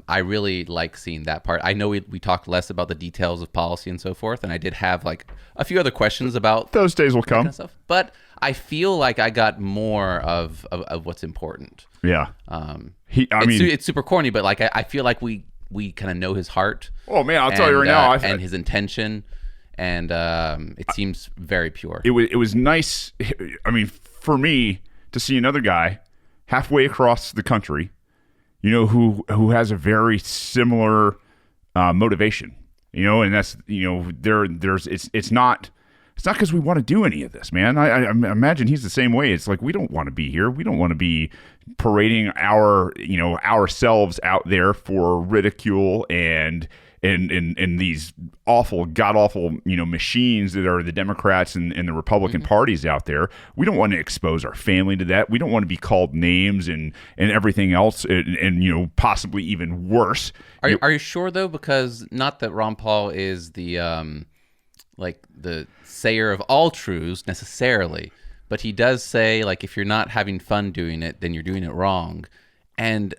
I really like seeing that part. I know we talked less about the details of policy and so forth, and I did have like a few other questions about those days will come. Kind of stuff, but I feel like I got more of what's important. Yeah. It's super corny, but like I feel like we kind of know his heart. Oh man, I'll tell you right now, and his intention. And it seems very pure. It was nice. I mean, for me to see another guy halfway across the country, who has a very similar motivation, and that's it's not because we want to do any of this, man. I imagine he's the same way. It's like we don't want to be here. We don't want to be parading ourselves out there for ridicule and these awful, god-awful, machines that are the Democrats and the Republican parties out there. We don't want to expose our family to that. We don't want to be called names and everything else and possibly even worse. Are you sure, though? Because not that Ron Paul is the the sayer of all truths necessarily, but he does say, like, if you're not having fun doing it, then you're doing it wrong. And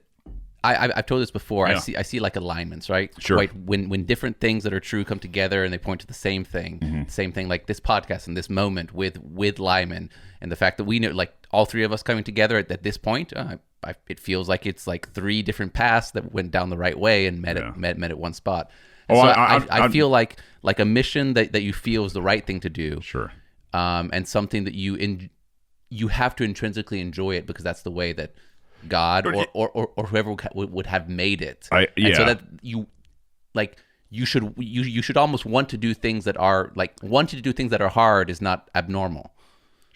I've told this before. Yeah. I see like alignments, right? Sure. Like when different things that are true come together and they point to the same thing. Same thing, like this podcast and this moment with Lyman, and the fact that we know, like all three of us coming together at this point. It feels like it's like three different paths that went down the right way and met at one spot. And I feel like a mission that you feel is the right thing to do. Sure. And something that you have to intrinsically enjoy it because that's the way that God or whoever would have made it. And so that you should almost want to do things that are like wanting to do things that are hard is not abnormal.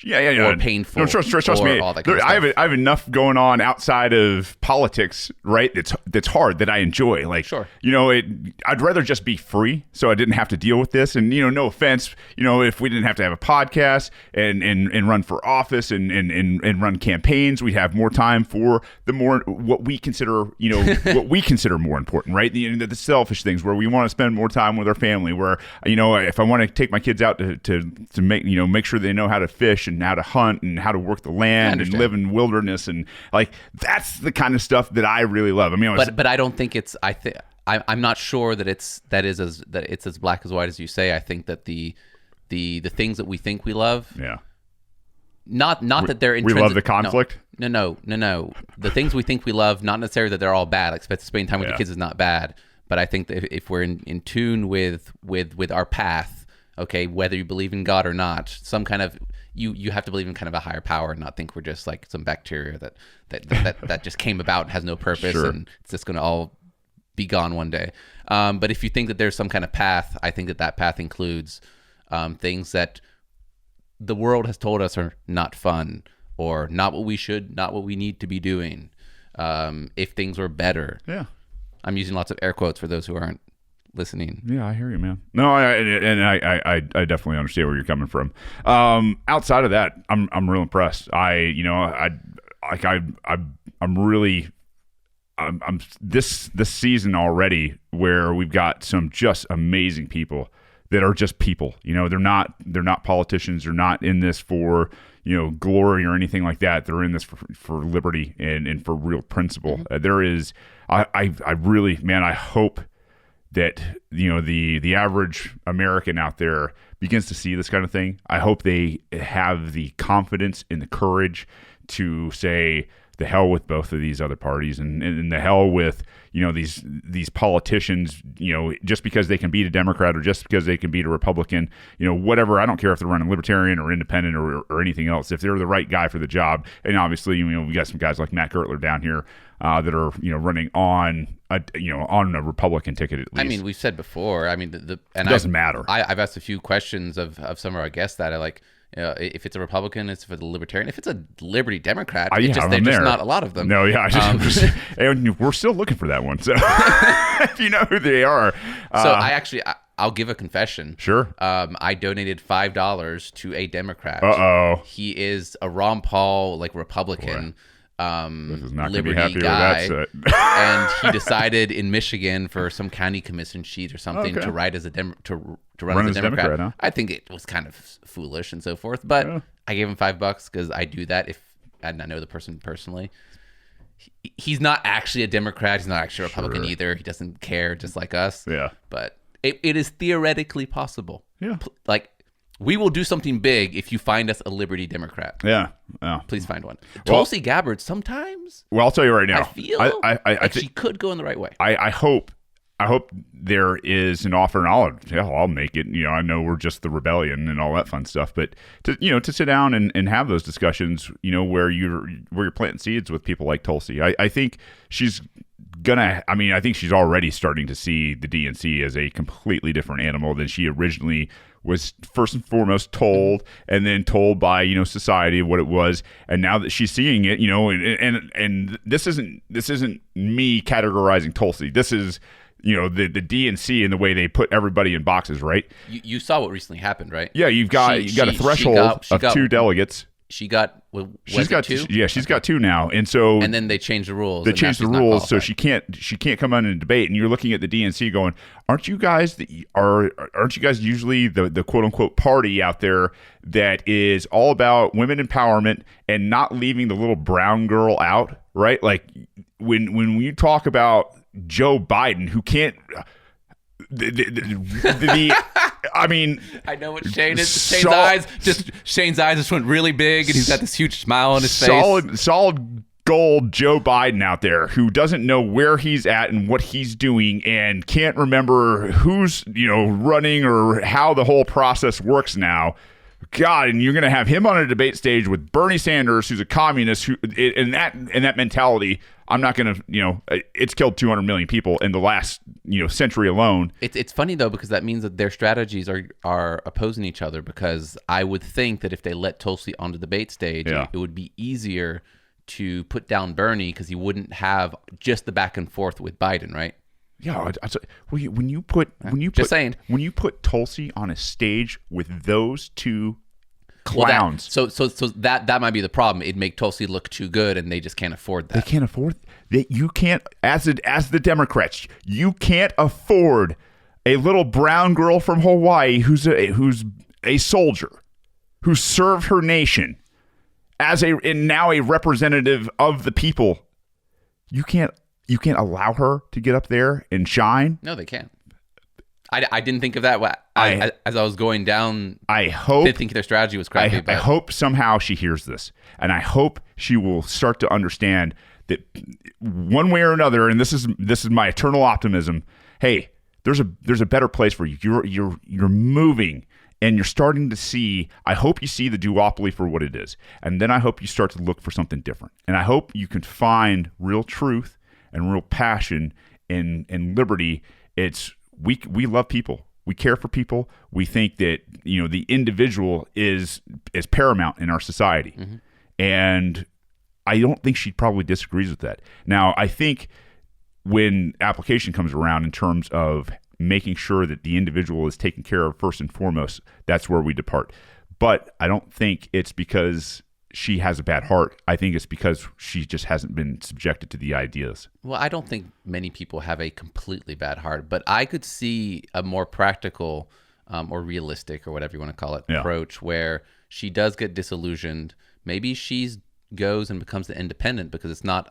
Yeah. Or painful. No, trust me. All that kind of stuff. I have enough going on outside of politics, right? That's hard that I enjoy. Like, sure. I'd rather just be free, so I didn't have to deal with this. And no offense, if we didn't have to have a podcast and run for office and run campaigns, we'd have more time for the more what we consider more important, right? The selfish things where we want to spend more time with our family. Where if I want to take my kids out to make sure they know how to fish and how to hunt and how to work the land and live in wilderness, and like that's the kind of stuff that I really love. I mean, but I don't think it's. I'm not sure that it's as black as white as you say. I think that the things that we think we love, not that they're intrinsic. We love the conflict. No. The things we think we love, not necessarily that they're all bad. Like spending time with the kids is not bad, but I think that if we're in tune with our path, okay, whether you believe in God or not, some kind of you have to believe in kind of a higher power and not think we're just like some bacteria that just came about and has no purpose. Sure. And it's just going to all be gone one day. But if you think that there's some kind of path, I think that path includes things that the world has told us are not fun or not what we need to be doing. If things were better. Yeah. I'm using lots of air quotes for those who aren't listening. Yeah, I hear you, man. No, I definitely understand where you're coming from. Outside of that, I'm real impressed. I'm this season already where we've got some just amazing people that are just people. They're not politicians. They're not in this for glory or anything like that. They're in this for liberty and for real principle. There is I really, man, I hope that the average American out there begins to see this kind of thing. I hope they have the confidence and the courage to say, the hell with both of these other parties, and the hell with these politicians, just because they can beat a Democrat or just because they can beat a Republican, whatever. I don't care if they're running libertarian or independent or anything else. If they're the right guy for the job, and obviously we got some guys like Matt Gertler down here that are running on a Republican ticket at least. I mean, we've said before. I mean, it doesn't matter. I've asked a few questions of some of our guests that I like. If it's a Republican, it's for the Libertarian. If it's a Liberty Democrat, there's just not a lot of them. No, yeah, and we're still looking for that one. So if you know who they are. So I'll give a confession. Sure. I donated $5 to a Democrat. Uh-oh. He is a Ron Paul Republican. This is not Liberty gonna be happy guy, with that and he decided in Michigan for some county commission sheet or something to write as a to run as a Democrat. Huh? I think it was kind of foolish and so forth, but I gave him $5 because I do that and I know the person personally. He's not actually a Democrat. He's not actually a Republican either. He doesn't care, just like us. Yeah, but it is theoretically possible. Yeah, we will do something big if you find us a Liberty Democrat. Yeah. Please find one. Tulsi Gabbard, sometimes. Well, I'll tell you right now. I feel she could go in the right way. I hope there is an offer, and I'll make it. I know we're just the rebellion and all that fun stuff, but to sit down and have those discussions, where you're planting seeds with people like Tulsi. I think she's I think she's already starting to see the DNC as a completely different animal than she originally was first and foremost told, and then told by society what it was, and now that she's seeing it, and this isn't me categorizing Tulsi. This is the DNC and the way they put everybody in boxes, right? You saw what recently happened, right? Yeah, you've got a threshold of 2 delegates. She got she's got 2? Yeah, she's got 2 now, and so then they changed the rules. They changed the rules, so she can't come on and debate. And you're looking at the DNC going, aren't you guys usually the quote unquote party out there that is all about women empowerment and not leaving the little brown girl out, right? Like when you talk about Joe Biden, who can't. I mean, I know what Shane is. Shane's eyes just went really big, and he's got this huge smile on his face. Solid gold Joe Biden out there who doesn't know where he's at and what he's doing and can't remember who's running or how the whole process works now. God, and you're going to have him on a debate stage with Bernie Sanders, who's a communist, who in that mentality. I'm not going to, it's killed 200 million people in the last, century alone. It's funny though, because that means that their strategies are opposing each other, because I would think that if they let Tulsi on the debate stage, it would be easier to put down Bernie because he wouldn't have just the back and forth with Biden, right? Yeah, when you put Tulsi on a stage with those 2 clowns. Well, so that might be the problem. It'd make Tulsi look too good, and they just can't afford that. They can't afford that. You can't, as the Democrats, you can't afford a little brown girl from Hawaii who's a soldier, who served her nation and now a representative of the people. You can't allow her to get up there and shine. No, they can't. I didn't think of that as I was going down. I hope they think their strategy was crappy. I hope somehow she hears this, and I hope she will start to understand that one way or another. And this is my eternal optimism. Hey, there's a better place for you. You're moving, and you're starting to see. I hope you see the duopoly for what it is, and then I hope you start to look for something different. And I hope you can find real truth and real passion in liberty. We love people. We care for people. We think that the individual is paramount in our society, and I don't think she probably disagrees with that. Now, I think when application comes around in terms of making sure that the individual is taken care of first and foremost, that's where we depart. But I don't think it's because she has a bad heart. I think it's because she just hasn't been subjected to the ideas. Well, I don't think many people have a completely bad heart, but I could see a more practical or realistic, or whatever you want to call it, approach where she does get disillusioned. Maybe she's goes and becomes an independent, because it's not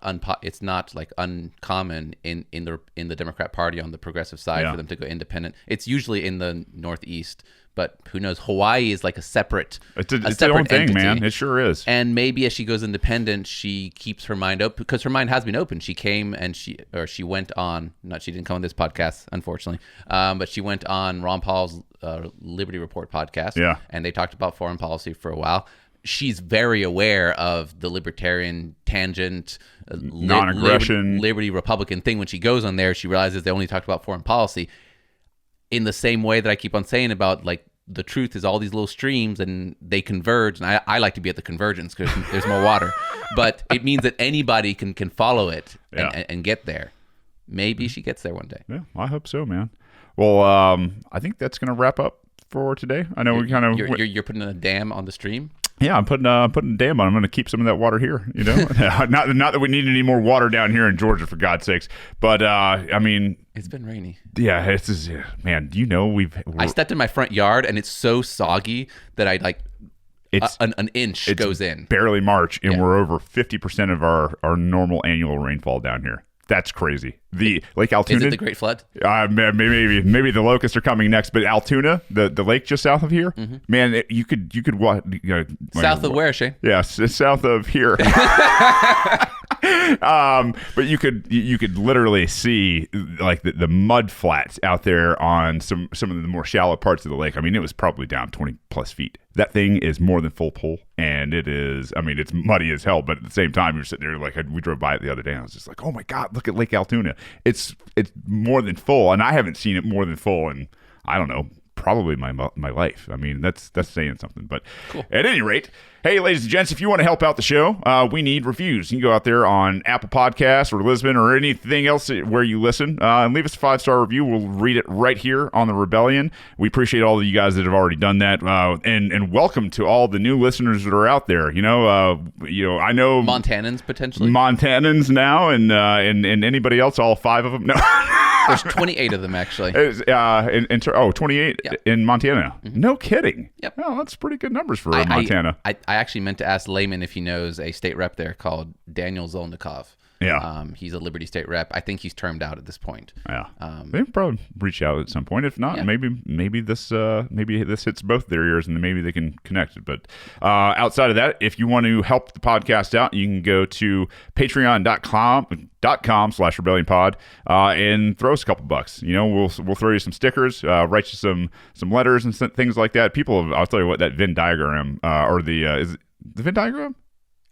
like uncommon in the Democrat Party on the progressive side for them to go independent. It's usually in the Northeast, but who knows? Hawaii is like a separate it's its own thing, entity. man. It sure is. And maybe as she goes independent, she keeps her mind open, because her mind has been open. She came and she went on. She didn't come on this podcast, unfortunately, but she went on Ron Paul's Liberty Report podcast. Yeah, and they talked about foreign policy for a while. She's very aware of the libertarian tangent, non-aggression, liberty Republican thing. When she goes on there, she realizes they only talked about foreign policy. In the same way that I keep on saying about, like, the truth is all these little streams and they converge. And I like to be at the convergence because there's more water. But it means that anybody can follow it and get there. Maybe she gets there one day. Yeah, I hope so, man. Well, I think that's going to wrap up for today. I know we kind of... You're putting a dam on the stream? Yeah, I'm putting a dam on. I'm going to keep some of that water here. You know, not that we need any more water down here in Georgia, for God's sakes. But I mean, it's been rainy. Yeah, it's just, man. Do you know I stepped in my front yard and it's so soggy that I like. It's an inch goes in. Barely March, and we're over 50% of our normal annual rainfall down here. That's crazy. The Lake Altoona. Is it the Great Flood? Maybe the locusts are coming next, but Altoona, the lake just south of here, man, you could walk. South of where, Shane? Yes, it's south of here. But you could literally see like the mud flats out there on some of the more shallow parts of the lake. I mean, it was probably down 20 plus feet. That thing is more than full pull, and it is. I mean, it's muddy as hell, but at the same time, you're sitting there like, we drove by it the other day, and I was just like, oh my God, look at Lake Altoona. It's more than full, and I haven't seen it more than full in, I don't know, probably my life. I mean, that's saying something. But cool. At any rate, hey, ladies and gents, if you want to help out the show, we need reviews. You can go out there on Apple Podcasts or Lisbon or anything else where you listen, and leave us a 5-star review. We'll read it right here on the Rebellion. We appreciate all of you guys that have already done that, and welcome to all the new listeners that are out there. I know Montanans potentially. Montanans now, and anybody else, all 5 of them. No. There's 28 of them, actually. 28 in Montana. Mm-hmm. No kidding. Yep. Oh, that's pretty good numbers for Montana. I actually meant to ask Lyman if he knows a state rep there called Daniel Zolnikov. Yeah. He's a Liberty state rep. I think he's termed out at this point. Yeah. They'll probably reach out at some point. If not, maybe this hits both their ears and maybe they can connect it. But outside of that, if you want to help the podcast out, you can go to patreon.com/rebellionpod and throw us a couple bucks. We'll throw you some stickers, write you some letters and things like that. I'll tell you what, that Venn diagram is it the Venn diagram?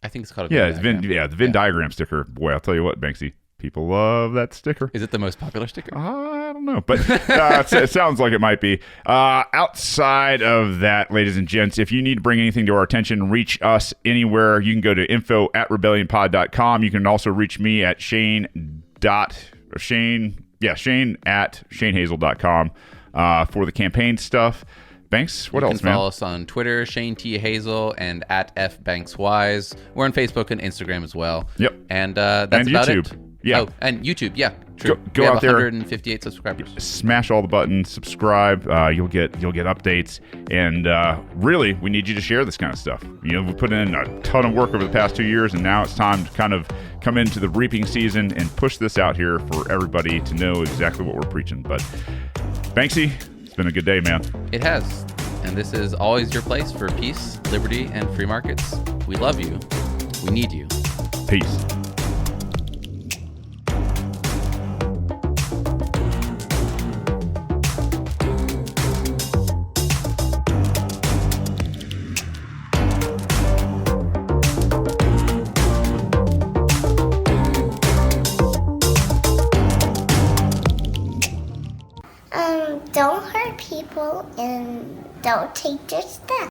I think it's called a Venn diagram. The Venn diagram sticker. Boy, I'll tell you what, Banksy, people love that sticker. Is it the most popular sticker? I don't know, but it sounds like it might be. Outside of that, ladies and gents, if you need to bring anything to our attention, reach us anywhere. You can go to info@rebellionpod.com. You can also reach me at Shane@ShaneHazel.com for the campaign stuff. Banks, what else, man? You can follow us on Twitter, Shane T. Hazel, and @FBanksWise. We're on Facebook and Instagram as well. Yep. And that's about YouTube. it. Yeah. Oh, and YouTube. Yeah. True. Go out there. 158 subscribers. Smash all the buttons. Subscribe. You'll get updates. And really, we need you to share this kind of stuff. We put in a ton of work over the past 2 years, and now it's time to kind of come into the reaping season and push this out here for everybody to know exactly what we're preaching. But Banksy, it's been a good day, man. It has. And this is always your place for peace, liberty, and free markets. We love you. We need you. Peace. Don't hurt people and don't take their stuff.